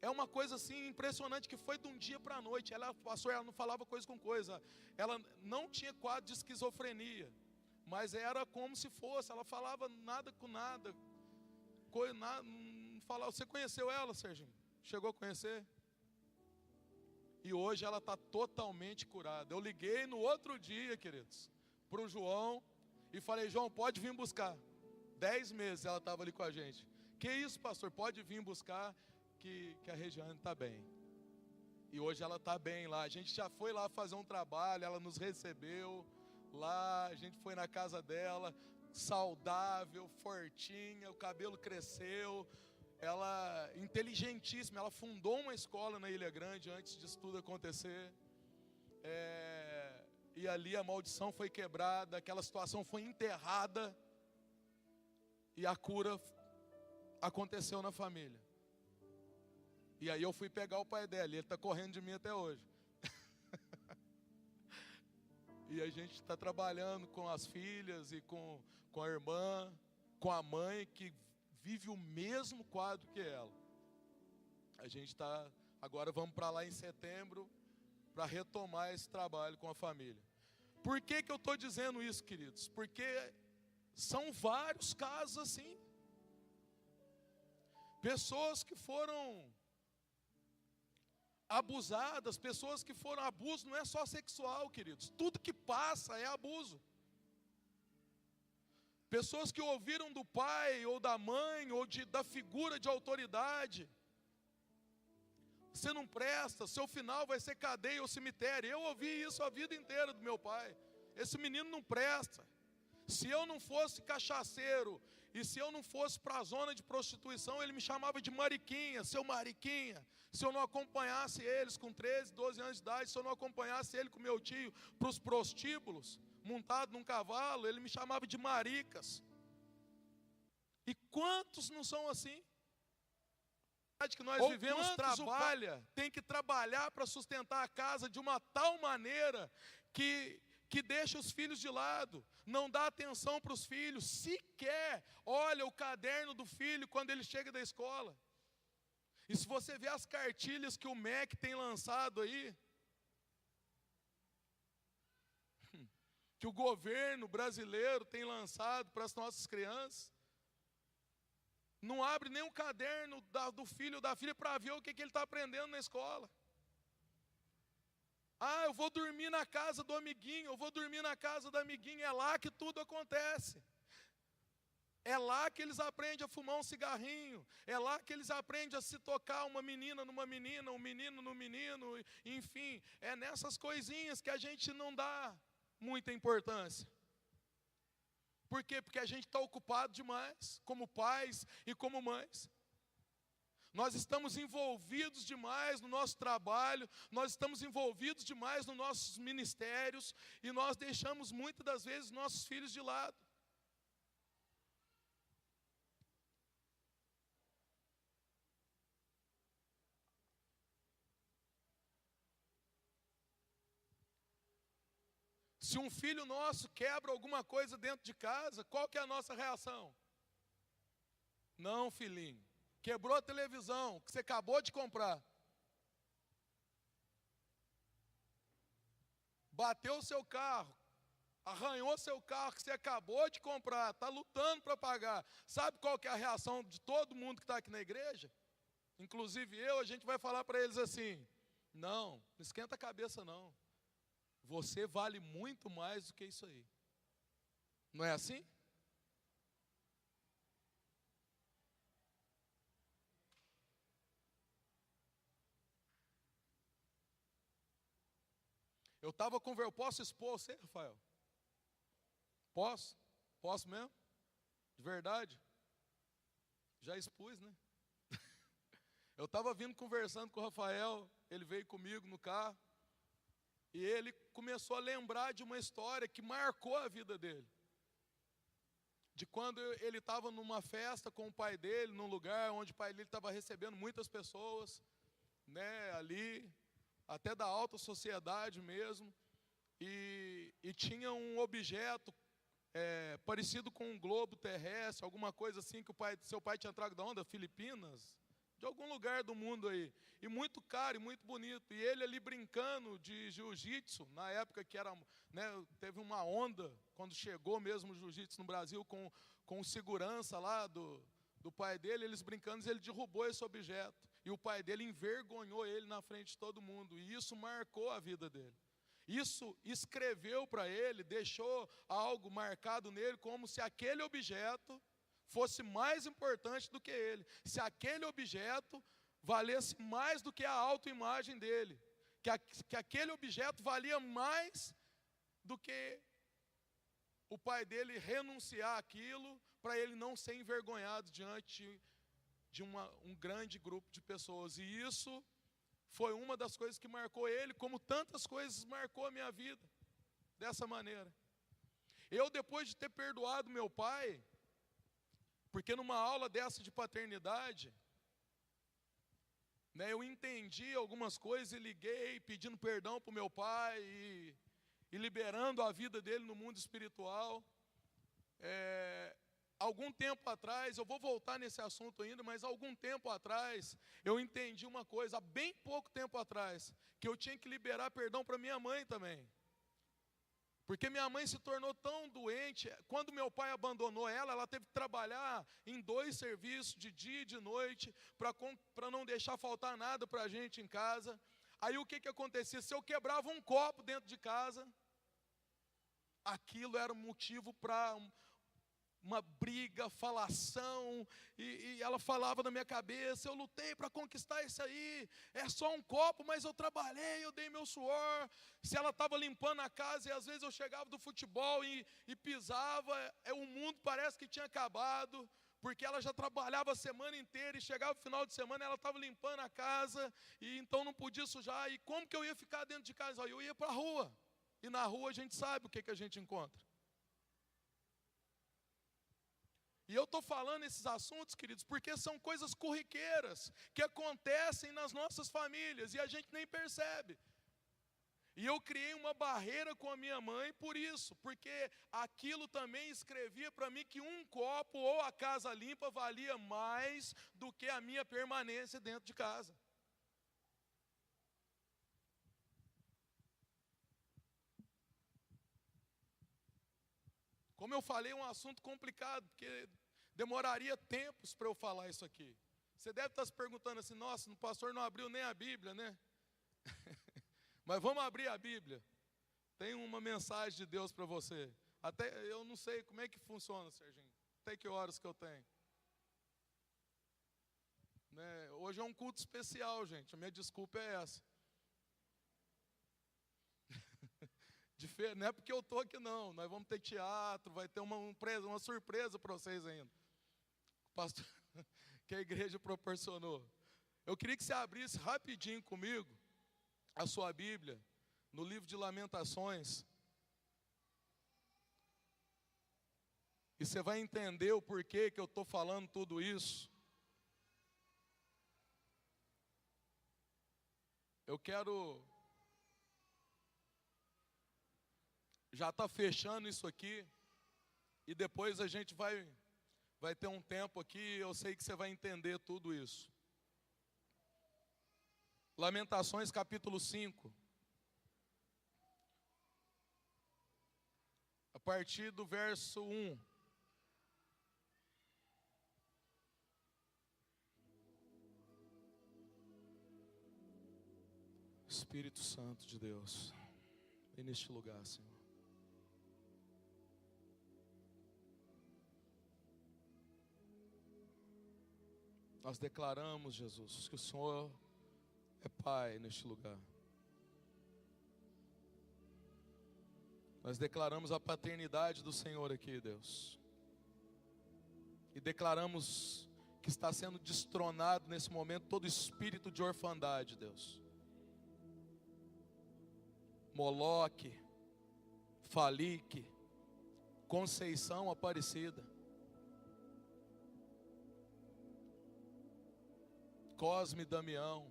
É uma coisa assim impressionante que foi de um dia para a noite. Ela passou, ela não falava coisa com coisa. Ela não tinha quadro de esquizofrenia, mas era como se fosse. Ela falava nada com nada. Não falava. Você conheceu ela, Serginho? Chegou a conhecer? E hoje ela está totalmente curada. Eu liguei no outro dia, queridos, para o João e falei: João, pode vir buscar. 10 meses ela estava ali com a gente. Que isso, pastor? Pode vir buscar. Que a Regiane está bem. E hoje ela está bem lá. A gente já foi lá fazer um trabalho, ela nos recebeu lá, a gente foi na casa dela, saudável, fortinha, o cabelo cresceu, ela inteligentíssima, ela fundou uma escola na Ilha Grande antes disso tudo acontecer. E ali a maldição foi quebrada, aquela situação foi enterrada e a cura aconteceu na família. E aí eu fui pegar o pai dela, e ele está correndo de mim até hoje. E a gente está trabalhando com as filhas e com a irmã, com a mãe que vive o mesmo quadro que ela. A gente está, agora vamos para lá em setembro, para retomar esse trabalho com a família. Por que eu estou dizendo isso, queridos? Porque são vários casos assim. Pessoas que foram abusadas, pessoas que foram abuso, não é só sexual, queridos. Tudo que passa é abuso. Pessoas que ouviram do pai, ou da mãe, ou da figura de autoridade: você não presta, seu final vai ser cadeia ou cemitério. Eu ouvi isso a vida inteira do meu pai. Esse menino não presta. Se eu não fosse cachaceiro, e se eu não fosse para a zona de prostituição, ele me chamava de mariquinha, seu mariquinha. Se eu não acompanhasse eles com 13, 12 anos de idade, se eu não acompanhasse ele com meu tio para os prostíbulos, montado num cavalo, ele me chamava de maricas. E quantos não são assim? que nós vivemos trabalha, tem que trabalhar para sustentar a casa de uma tal maneira que deixa os filhos de lado, não dá atenção para os filhos, sequer olha o caderno do filho quando ele chega da escola. E se você vê as cartilhas que o MEC tem lançado aí, que o governo brasileiro tem lançado para as nossas crianças, não abre nem o caderno do filho ou da filha para ver o que ele está aprendendo na escola. Ah, eu vou dormir na casa do amiguinho, eu vou dormir na casa da amiguinha, é lá que tudo acontece. É lá que eles aprendem a fumar um cigarrinho, é lá que eles aprendem a se tocar uma menina numa menina, um menino no menino, enfim, é nessas coisinhas que a gente não dá muita importância. Por quê? Porque a gente está ocupado demais, como pais e como mães. Nós estamos envolvidos demais no nosso trabalho, nós estamos envolvidos demais nos nossos ministérios, e nós deixamos muitas das vezes nossos filhos de lado. Se um filho nosso quebra alguma coisa dentro de casa, qual que é a nossa reação? Não, filhinho, quebrou a televisão que você acabou de comprar. Bateu o seu carro, arranhou seu carro que você acabou de comprar, está lutando para pagar. Sabe qual que é a reação de todo mundo que está aqui na igreja? Inclusive a gente vai falar para eles assim: não esquenta a cabeça não. Você vale muito mais do que isso aí. Não é assim? Eu posso expor você, Rafael? Posso? Posso mesmo? De verdade? Já expus, né? Eu estava vindo conversando com o Rafael, ele veio comigo no carro, e ele começou a lembrar de uma história que marcou a vida dele. De quando ele estava numa festa com o pai dele, num lugar onde o pai dele estava recebendo muitas pessoas, né, ali, até da alta sociedade mesmo, e tinha um objeto parecido com um globo terrestre, alguma coisa assim, que seu pai tinha trago da onda, Filipinas, de algum lugar do mundo aí, e muito caro e muito bonito, e ele ali brincando de jiu-jitsu, na época que era, né, teve uma onda, quando chegou mesmo o jiu-jitsu no Brasil, com segurança lá do pai dele, eles brincando, ele derrubou esse objeto, e o pai dele envergonhou ele na frente de todo mundo, e isso marcou a vida dele. Isso escreveu para ele, deixou algo marcado nele, como se aquele objeto fosse mais importante do que ele, se aquele objeto valesse mais do que a autoimagem dele, que aquele objeto valia mais do que o pai dele renunciar àquilo, para ele não ser envergonhado diante de um grande grupo de pessoas. E isso foi uma das coisas que marcou ele, como tantas coisas marcou a minha vida, dessa maneira. Eu, depois de ter perdoado meu pai, porque numa aula dessa de paternidade, né, eu entendi algumas coisas e liguei pedindo perdão para o meu pai e liberando a vida dele no mundo espiritual. Algum tempo atrás, eu vou voltar nesse assunto ainda, mas algum tempo atrás, eu entendi uma coisa, há bem pouco tempo atrás, que eu tinha que liberar perdão para minha mãe também. Porque minha mãe se tornou tão doente, quando meu pai abandonou ela teve que trabalhar em 2 serviços, de dia e de noite, para não deixar faltar nada para a gente em casa. Aí o que acontecia? Se eu quebrava um copo dentro de casa, aquilo era motivo para uma briga, falação, e ela falava na minha cabeça: eu lutei para conquistar isso aí, é só um copo, mas eu trabalhei, eu dei meu suor. Se ela estava limpando a casa, e às vezes eu chegava do futebol e pisava, o mundo parece que tinha acabado, porque ela já trabalhava a semana inteira, e chegava no final de semana, ela estava limpando a casa, e então não podia sujar, e como que eu ia ficar dentro de casa? Eu ia para a rua, e na rua a gente sabe o que a gente encontra. E eu estou falando esses assuntos, queridos, porque são coisas corriqueiras que acontecem nas nossas famílias e a gente nem percebe. E eu criei uma barreira com a minha mãe por isso, porque aquilo também escrevia para mim que um copo ou a casa limpa valia mais do que a minha permanência dentro de casa. Como eu falei, é um assunto complicado, porque demoraria tempos para eu falar isso aqui. Você deve estar se perguntando assim, nossa, o pastor não abriu nem a Bíblia, né? Mas vamos abrir a Bíblia. Tem uma mensagem de Deus para você. Até eu não sei como é que funciona, Serginho. Até que horas que eu tenho? Né? Hoje é um culto especial, gente. A minha desculpa é essa. Não é porque eu estou aqui, não. Nós vamos ter teatro, vai ter uma surpresa para vocês ainda. Pastor, que a igreja proporcionou. Eu queria que você abrisse rapidinho comigo a sua Bíblia, no livro de Lamentações. E você vai entender o porquê que eu estou falando tudo isso. Eu quero... Já está fechando isso aqui. E depois a gente vai ter um tempo aqui, eu sei que você vai entender tudo isso. Lamentações capítulo 5. A partir do verso 1. Espírito Santo de Deus, vem neste lugar, Senhor. Nós declaramos, Jesus, que o Senhor é Pai neste lugar. Nós declaramos a paternidade do Senhor aqui, Deus. E declaramos que está sendo destronado nesse momento todo espírito de orfandade, Deus. Moloque, Falique, Conceição Aparecida, Cosme e Damião,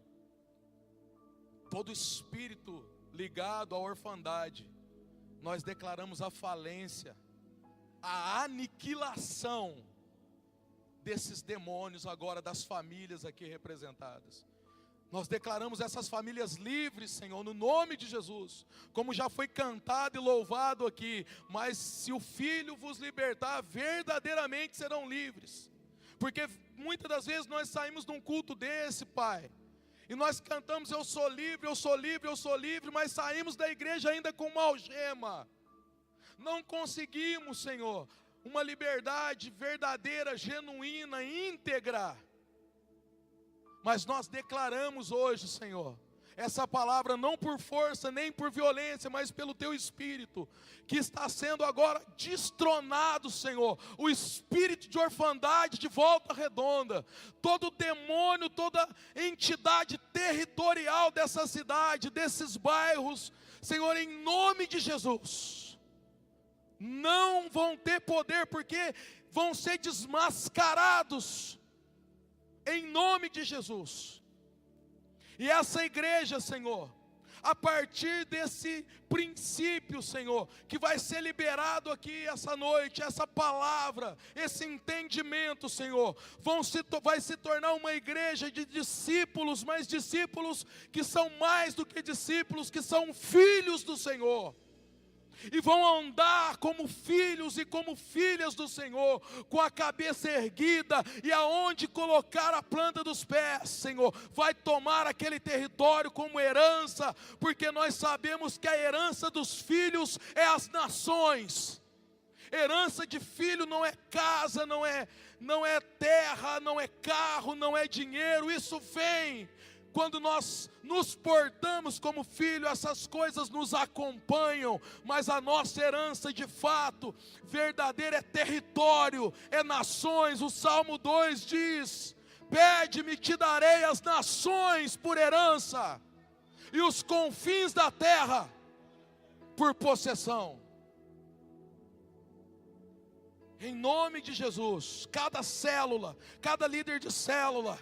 todo espírito ligado à orfandade, nós declaramos a falência, a aniquilação desses demônios agora, das famílias aqui representadas. Nós declaramos essas famílias livres, Senhor, no nome de Jesus, como já foi cantado e louvado aqui. Mas se o Filho vos libertar, verdadeiramente serão livres. Porque muitas das vezes nós saímos de um culto desse, Pai, e nós cantamos eu sou livre, eu sou livre, eu sou livre, mas saímos da igreja ainda com uma algema. Não conseguimos, Senhor, uma liberdade verdadeira, genuína, íntegra. Mas nós declaramos hoje, Senhor, essa palavra não por força, nem por violência, mas pelo Teu Espírito, que está sendo agora destronado, Senhor, o espírito de orfandade de Volta Redonda, todo demônio, toda entidade territorial dessa cidade, desses bairros, Senhor, em nome de Jesus, não vão ter poder, porque vão ser desmascarados, em nome de Jesus. E essa igreja, Senhor, a partir desse princípio, Senhor, que vai ser liberado aqui essa noite, essa palavra, esse entendimento, Senhor, vai se tornar uma igreja de discípulos, mas discípulos que são mais do que discípulos, que são filhos do Senhor. E vão andar como filhos e como filhas do Senhor, com a cabeça erguida, e aonde colocar a planta dos pés, Senhor, vai tomar aquele território como herança, porque nós sabemos que a herança dos filhos é as nações. Herança de filho não é casa, não é terra, não é carro, não é dinheiro, isso vem. Quando nós nos portamos como filho, essas coisas nos acompanham, mas a nossa herança de fato, verdadeira, é território, é nações. O Salmo 2 diz: pede-me, te darei as nações por herança, e os confins da terra por possessão. Em nome de Jesus, cada célula, cada líder de célula,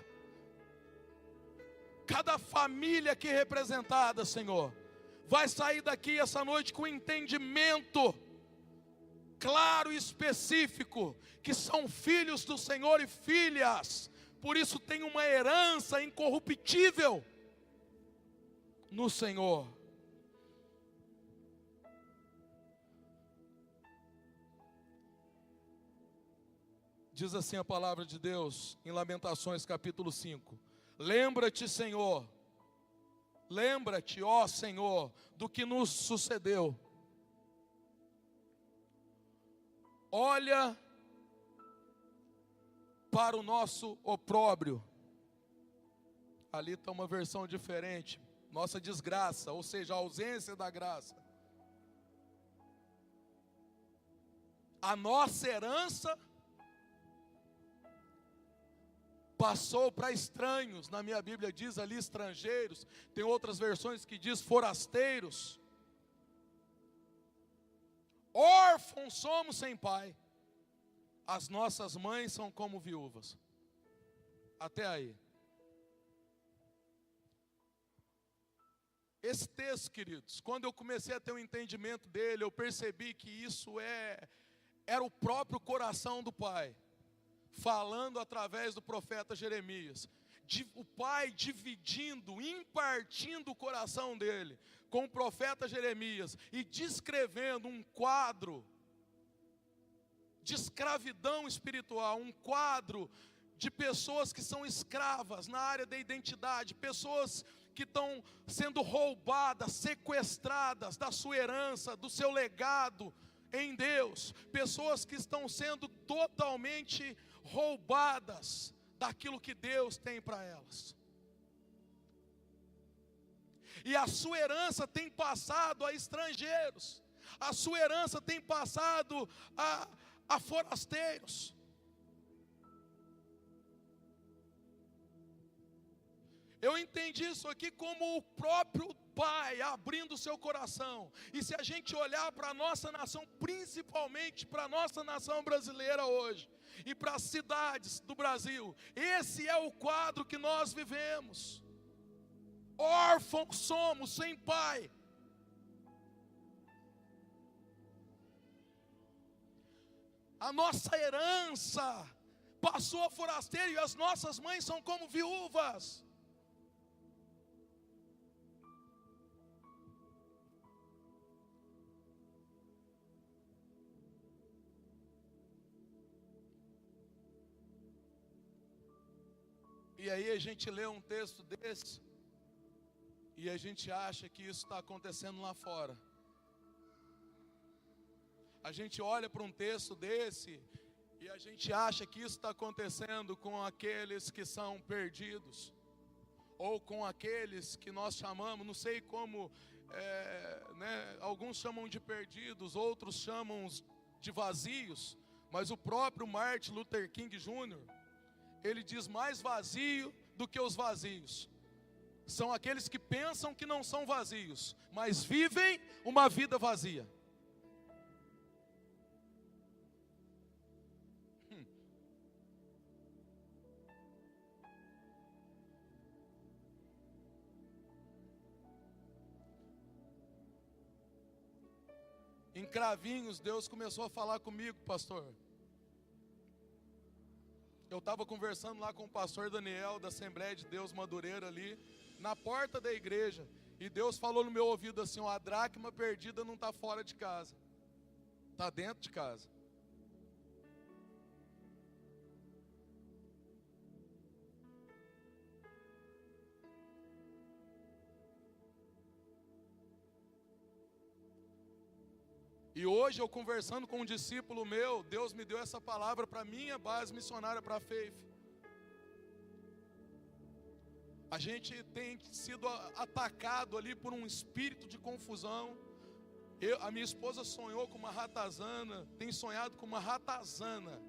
cada família aqui representada, Senhor, vai sair daqui essa noite com entendimento claro e específico, que são filhos do Senhor e filhas, por isso tem uma herança incorruptível no Senhor. Diz assim a palavra de Deus em Lamentações capítulo 5: lembra-te, Senhor, lembra-te, ó Senhor, do que nos sucedeu. Olha para o nosso opróbrio. Ali está uma versão diferente. Nossa desgraça, ou seja, a ausência da graça. A nossa herança passou para estranhos. Na minha Bíblia diz ali estrangeiros. Tem outras versões que diz forasteiros. Órfãos somos sem pai. As nossas mães são como viúvas. Até aí. Esse texto, queridos, quando eu comecei a ter um entendimento dele, eu percebi que isso era o próprio coração do Pai, falando através do profeta Jeremias. O Pai dividindo, impartindo o coração dele com o profeta Jeremias e descrevendo um quadro de escravidão espiritual, um quadro de pessoas que são escravas na área da identidade, pessoas que estão sendo roubadas, sequestradas da sua herança, do seu legado em Deus, pessoas que estão sendo totalmente roubadas daquilo que Deus tem para elas. E a sua herança tem passado a estrangeiros, a sua herança tem passado a forasteiros. Eu entendi isso aqui como o próprio Pai abrindo o seu coração. E se a gente olhar para a nossa nação, principalmente para a nossa nação brasileira hoje, e para as cidades do Brasil, esse é o quadro que nós vivemos. Órfãos somos, sem pai. A nossa herança passou a forasteiro e as nossas mães são como viúvas. E aí a gente lê um texto desse e a gente acha que isso está acontecendo lá fora. A gente olha para um texto desse e a gente acha que isso está acontecendo com aqueles que são perdidos, ou com aqueles que nós chamamos, não sei como, alguns chamam de perdidos, outros chamam de vazios, mas o próprio Martin Luther King Jr., ele diz mais vazio do que os vazios. São aqueles que pensam que não são vazios, mas vivem uma vida vazia. Em Cravinhos, Deus começou a falar comigo, pastor. Eu estava conversando lá com o pastor Daniel, da Assembleia de Deus Madureira ali, na porta da igreja. E Deus falou no meu ouvido assim, a dracma perdida não está fora de casa, está dentro de casa. E hoje eu conversando com um discípulo meu, Deus me deu essa palavra para minha base missionária para a Faith. A gente tem sido atacado ali por um espírito de confusão. A minha esposa sonhou com uma ratazana, tem sonhado com uma ratazana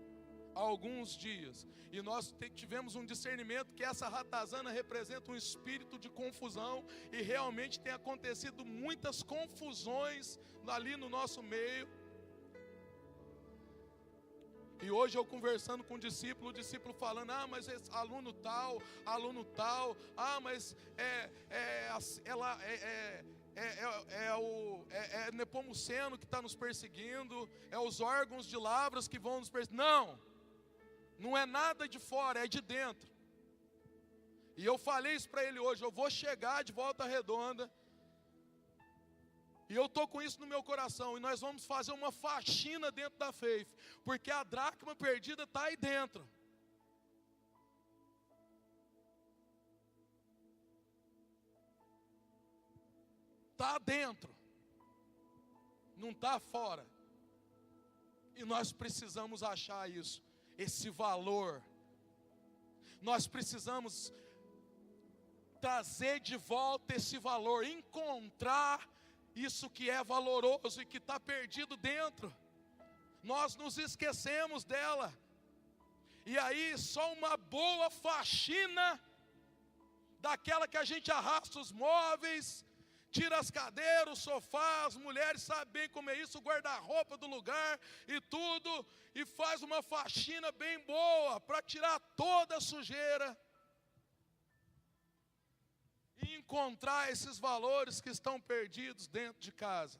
há alguns dias. E nós tivemos um discernimento que essa ratazana representa um espírito de confusão. E realmente tem acontecido muitas confusões ali no nosso meio. E hoje eu conversando com o discípulo falando, mas esse aluno tal, mas é Nepomuceno que está nos perseguindo, é os órgãos de Lavras que vão nos perseguir. Não é nada de fora, é de dentro. E eu falei isso para ele hoje, eu vou chegar de Volta Redonda, e eu estou com isso no meu coração, e nós vamos fazer uma faxina dentro da Faith, porque a dracma perdida está aí dentro. Está dentro, não está fora. E nós precisamos achar isso, esse valor. Nós precisamos trazer de volta esse valor, encontrar isso que é valoroso e que está perdido dentro. Nós nos esquecemos dela. E aí só uma boa faxina, daquela que a gente arrasta os móveis, tira as cadeiras, o sofá, as mulheres sabem bem como é isso, o guarda-roupa do lugar e tudo, e faz uma faxina bem boa, para tirar toda a sujeira. E encontrar esses valores que estão perdidos dentro de casa.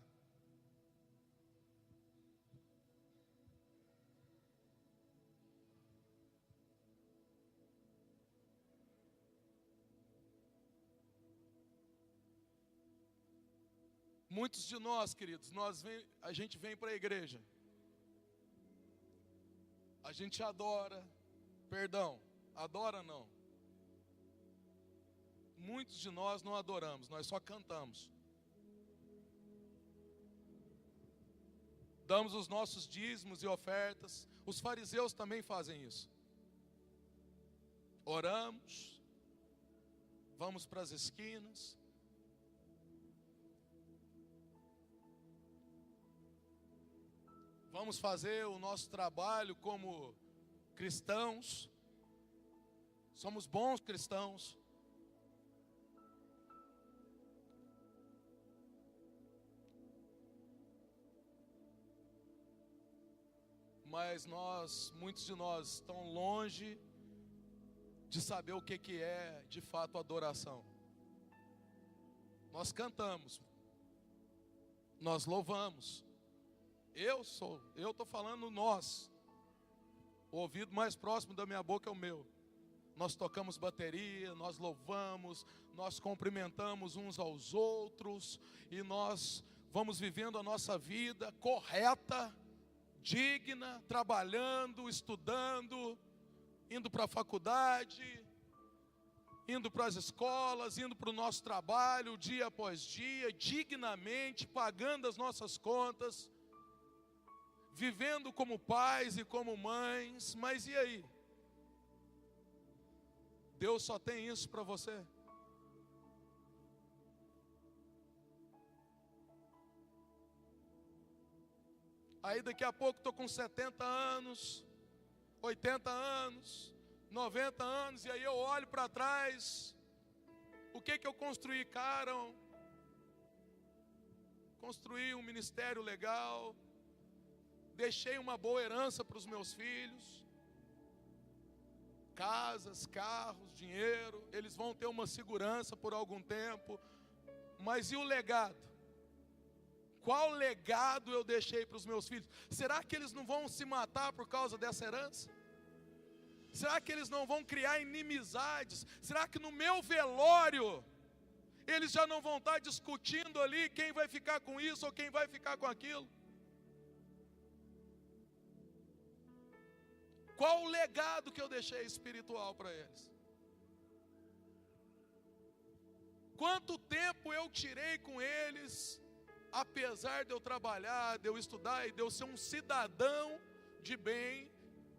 Muitos de nós, queridos, a gente vem para a igreja. A gente adora não. Muitos de nós não adoramos, nós só cantamos. Damos os nossos dízimos e ofertas. Os fariseus também fazem isso. Oramos, vamos para as esquinas. Vamos fazer o nosso trabalho como cristãos. Somos bons cristãos. Mas muitos de nós estão longe de saber o que é de fato adoração. Nós cantamos, nós louvamos. Eu estou falando nós. O ouvido mais próximo da minha boca é o meu. Nós tocamos bateria, nós louvamos, nós cumprimentamos uns aos outros, e nós vamos vivendo a nossa vida correta, digna, trabalhando, estudando, indo para a faculdade, indo para as escolas, indo para o nosso trabalho dia após dia, dignamente, pagando as nossas contas, vivendo como pais e como mães. Mas e aí? Deus só tem isso para você? Aí daqui a pouco estou com 70 anos, 80 anos, 90 anos, e aí eu olho para trás, o que eu construí, cara? Construí um ministério legal, deixei uma boa herança para os meus filhos, casas, carros, dinheiro, eles vão ter uma segurança por algum tempo, mas e o legado? Qual legado eu deixei para os meus filhos? Será que eles não vão se matar por causa dessa herança? Será que eles não vão criar inimizades? Será que no meu velório eles já não vão estar discutindo ali quem vai ficar com isso ou quem vai ficar com aquilo? Qual o legado que eu deixei espiritual para eles? Quanto tempo eu tirei com eles, apesar de eu trabalhar, de eu estudar e de eu ser um cidadão de bem?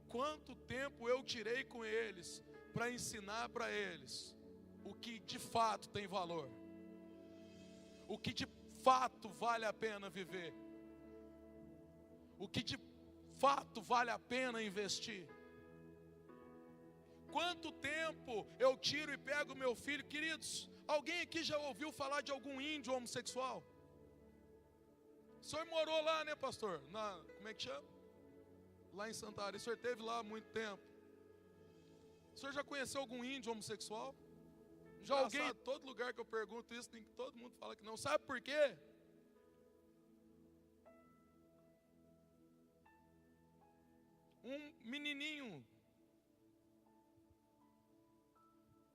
Quanto tempo eu tirei com eles para ensinar para eles o que de fato tem valor, o que de fato vale a pena viver, o que de fato vale a pena investir? Quanto tempo eu tiro e pego meu filho? Queridos, alguém aqui já ouviu falar de algum índio homossexual? O senhor morou lá, né, pastor? Como é que chama? lá em Santarém. O senhor esteve lá há muito tempo. O senhor já conheceu algum índio homossexual? Já alguém, todo lugar que eu pergunto isso, todo mundo fala que não. Sabe por quê? Um menininho,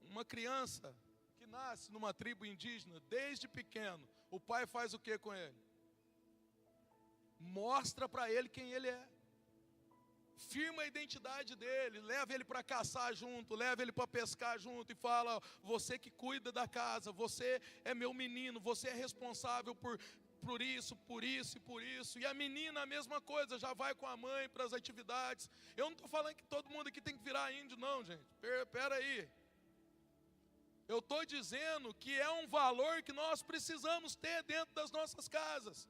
uma criança que nasce numa tribo indígena, desde pequeno, o pai faz o que com ele? Mostra para ele quem ele é. Firma a identidade dele, leva ele para caçar junto, leva ele para pescar junto e fala: você que cuida da casa, você é meu menino, você é responsável por isso, por isso e por isso. E a menina a mesma coisa, já vai com a mãe para as atividades. Eu não estou falando que todo mundo aqui tem que virar índio não, gente, espera aí. Eu estou dizendo que é um valor que nós precisamos ter dentro das nossas casas.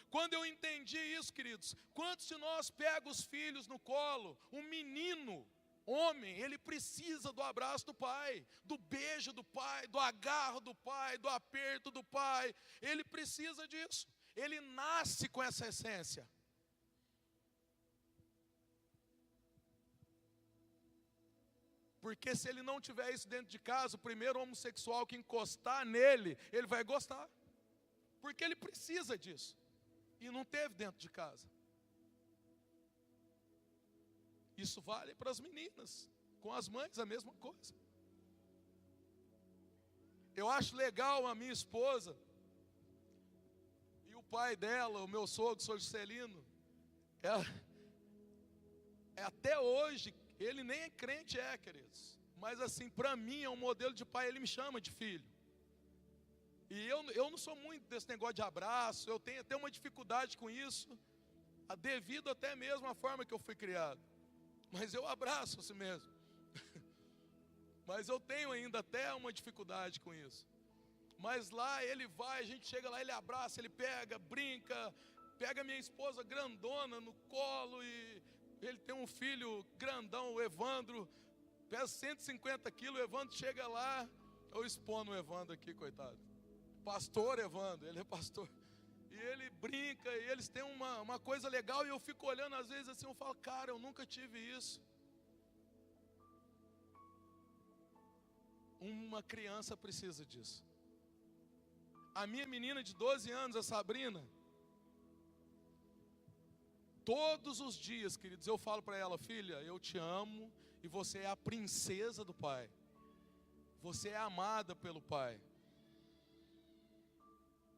Quando eu entendi isso, queridos, quantos de nós pega os filhos no colo? Um menino, homem, ele precisa do abraço do pai, do beijo do pai, do agarro do pai, do aperto do pai. Ele precisa disso. Ele nasce com essa essência. Porque se ele não tiver isso dentro de casa, o primeiro homossexual que encostar nele, ele vai gostar. Porque ele precisa disso. E não teve dentro de casa. Isso vale para as meninas. Com as mães a mesma coisa. Eu acho legal a minha esposa e o pai dela, o meu sogro, o sogro Celino. Até hoje, ele nem é crente, queridos. Mas assim, para mim é um modelo de pai, ele me chama de filho. E eu não sou muito desse negócio de abraço, eu tenho até uma dificuldade com isso, devido até mesmo à forma que eu fui criado. Mas eu abraço assim mesmo. Mas eu tenho ainda até uma dificuldade com isso. Mas lá ele vai, a gente chega lá, ele abraça, ele pega, brinca, pega minha esposa grandona no colo e ele tem um filho grandão, o Evandro, pesa 150 quilos, o Evandro chega lá, eu expondo o Evandro aqui, coitado. Pastor Evandro, ele é pastor. E ele brinca, e eles têm uma coisa legal, e eu fico olhando às vezes assim, eu falo, cara, eu nunca tive isso. Uma criança precisa disso. A minha menina de 12 anos, a Sabrina, todos os dias, queridos, eu falo para ela: filha, eu te amo, e você é a princesa do pai. Você é amada pelo pai.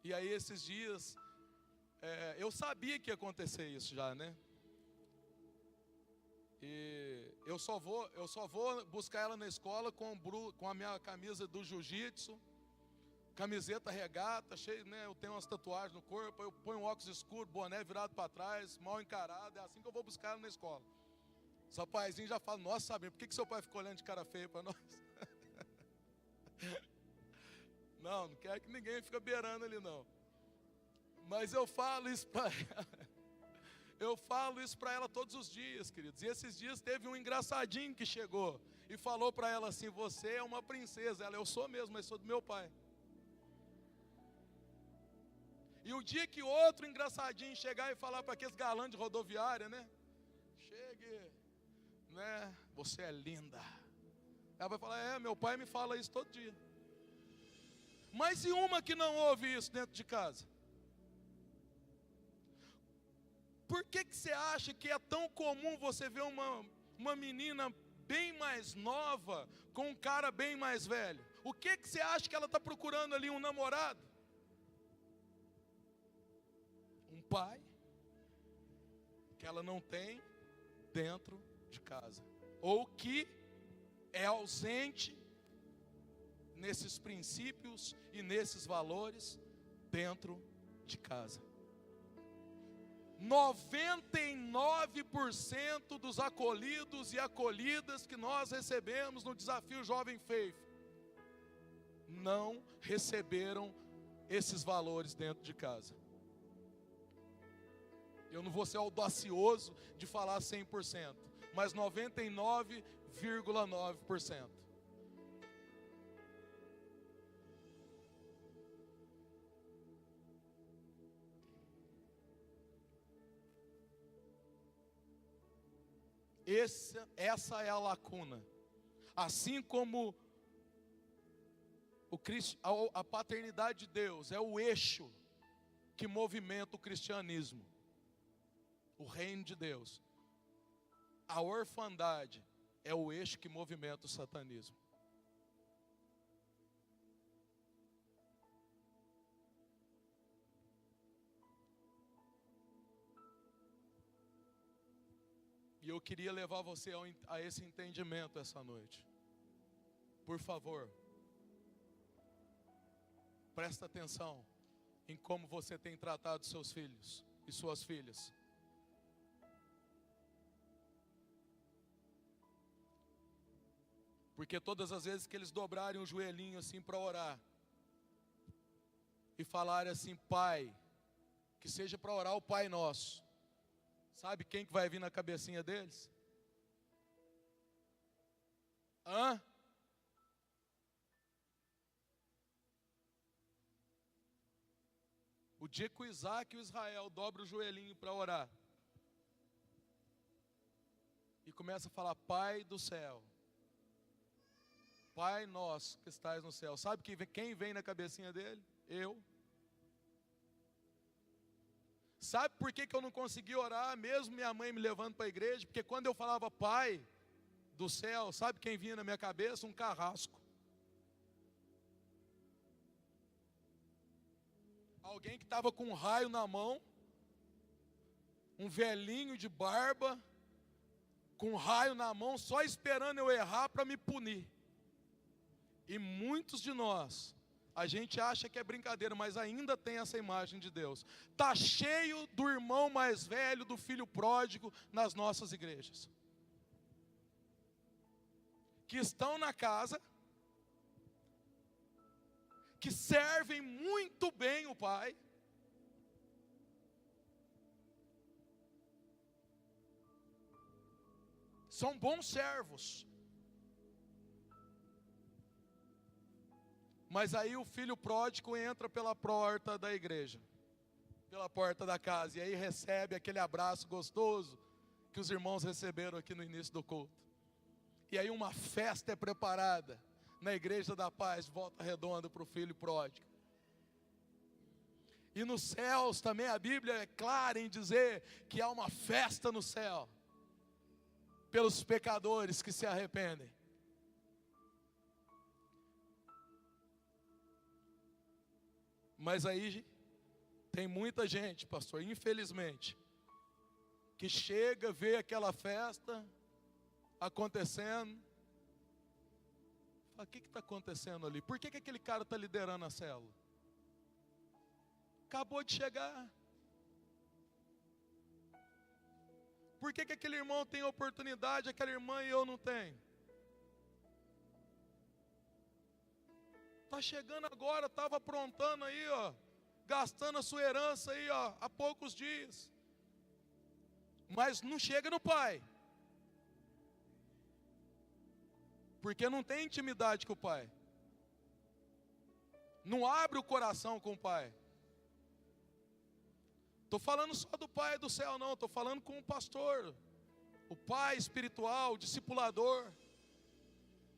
E aí esses dias, eu sabia que ia acontecer isso já, né? E eu só vou buscar ela na escola com a minha camisa do jiu-jitsu, camiseta regata, cheio, né? Eu tenho umas tatuagens no corpo, eu ponho um óculos escuro, boné virado para trás, mal encarado, é assim que eu vou buscar ela na escola. Seu paizinho já fala: nossa, Sabrina, por que seu pai ficou olhando de cara feia para nós? Não quero que ninguém fique beirando ali não. Mas eu falo isso para ela. Eu falo isso para ela todos os dias, queridos. E esses dias teve um engraçadinho que chegou e falou para ela assim: você é uma princesa. Ela: eu sou mesmo, mas sou do meu pai. E o dia que outro engraçadinho chegar e falar para aqueles galãs de rodoviária, né? Chegue, né? Você é linda. Ela vai falar: meu pai me fala isso todo dia. Mas e uma que não ouve isso dentro de casa? Por que você acha que é tão comum você ver uma menina bem mais nova com um cara bem mais velho? O que você acha que ela está procurando ali? Um namorado? Um pai que ela não tem dentro de casa, ou que é ausente nesses princípios e nesses valores dentro de casa. 99% dos acolhidos e acolhidas que nós recebemos no Desafio Jovem Faith não receberam esses valores dentro de casa. Eu não vou ser audacioso de falar 100%, mas 99,9%. Essa é a lacuna. Assim como a paternidade de Deus é o eixo que movimenta o cristianismo, o reino de Deus, a orfandade é o eixo que movimenta o satanismo. E eu queria levar você a esse entendimento essa noite. Por favor, presta atenção em como você tem tratado seus filhos e suas filhas. Porque todas as vezes que eles dobrarem o joelhinho assim para orar e falarem assim, Pai, que seja para orar o Pai Nosso, sabe quem que vai vir na cabecinha deles? O dia que o Isaac e o Israel dobram o joelhinho para orar e começa a falar, Pai do céu, Pai nosso que estás no céu, sabe quem vem na cabecinha dele? Eu. Sabe por que eu não consegui orar, mesmo minha mãe me levando para a igreja? Porque quando eu falava Pai do céu, sabe quem vinha na minha cabeça? Um carrasco. Alguém que estava com um raio na mão, um velhinho de barba, com um raio na mão, só esperando eu errar para me punir. E muitos de nós, a gente acha que é brincadeira, mas ainda tem essa imagem de Deus. Está cheio do irmão mais velho, do filho pródigo nas nossas igrejas. Que estão na casa, que servem muito bem o Pai, são bons servos. Mas aí o filho pródigo entra pela porta da igreja, pela porta da casa, e aí recebe aquele abraço gostoso que os irmãos receberam aqui no início do culto. E aí uma festa é preparada na igreja da paz, Volta Redonda, para o filho pródigo. E nos céus também a Bíblia é clara em dizer que há uma festa no céu, pelos pecadores que se arrependem. Mas aí tem muita gente, pastor, infelizmente, que chega, vê aquela festa acontecendo, fala, o que está acontecendo ali? Por que aquele cara está liderando a célula? Acabou de chegar. Por que aquele irmão tem oportunidade, aquela irmã e eu não tenho? Está chegando agora, estava aprontando aí, ó, gastando a sua herança aí, ó, há poucos dias. Mas não chega no Pai. Porque não tem intimidade com o Pai. Não abre o coração com o Pai. Estou falando só do Pai do céu, não. Estou falando com o pastor. O pai espiritual, o discipulador.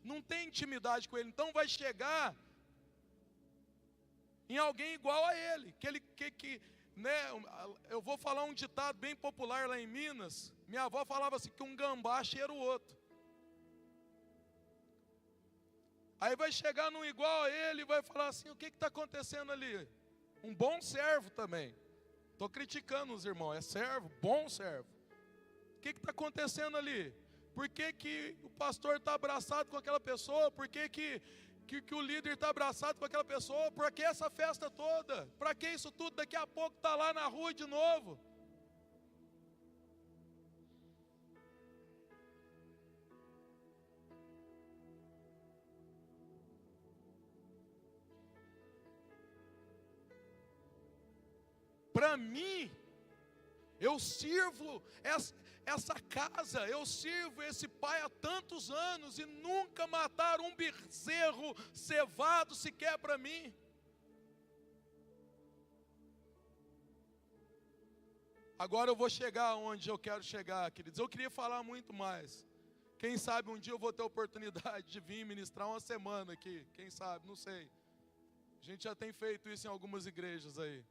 Não tem intimidade com ele. Então vai chegar em alguém igual a ele. Né, eu vou falar um ditado bem popular lá em Minas. Minha avó falava assim, que um gambá cheira o outro. Aí vai chegar num igual a ele e vai falar assim, o que está acontecendo ali? Um bom servo também. Estou criticando os irmãos, é servo, bom servo. O que está acontecendo ali? Por que o pastor está abraçado com aquela pessoa? Por que o líder está abraçado com aquela pessoa? Para que essa festa toda? Para que isso tudo? Daqui a pouco está lá na rua de novo. Para mim, eu sirvo essa casa, eu sirvo esse pai há tantos anos e nunca mataram um bezerro cevado sequer para mim. Agora eu vou chegar onde eu quero chegar, queridos. Eu queria falar muito mais. Quem sabe um dia eu vou ter a oportunidade de vir ministrar uma semana aqui. Quem sabe, não sei. A gente já tem feito isso em algumas igrejas aí.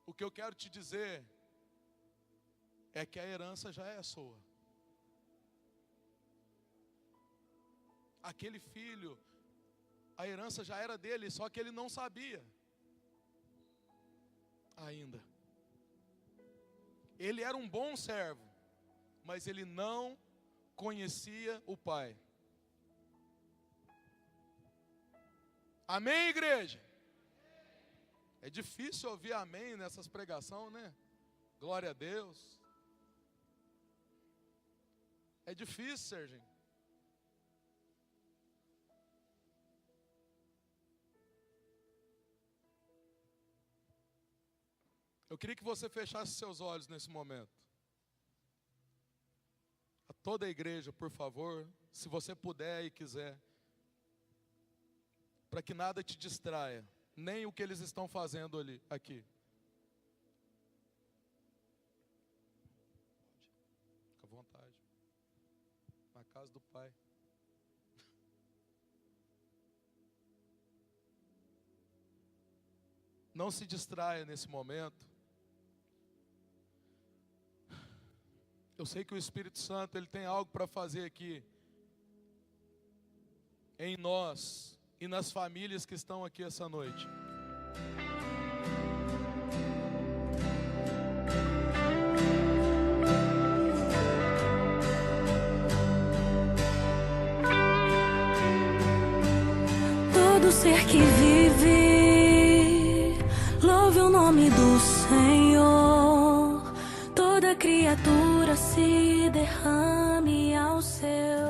O que eu quero te dizer é que a herança já é sua. Aquele filho, a herança já era dele, só que ele não sabia ainda. Ele era um bom servo, mas ele não conhecia o Pai. Amém, igreja? É difícil ouvir amém nessas pregações, né? Glória a Deus. É difícil, Serginho. Eu queria que você fechasse seus olhos nesse momento. A toda a igreja, por favor, se você puder e quiser, para que nada te distraia, nem o que eles estão fazendo ali, aqui. Fica à vontade. Na casa do Pai. Não se distraia nesse momento. Eu sei que o Espírito Santo, ele tem algo para fazer aqui, em nós e nas famílias que estão aqui essa noite. Todo ser que vive, louve o nome do Senhor. Toda criatura se derrame ao seu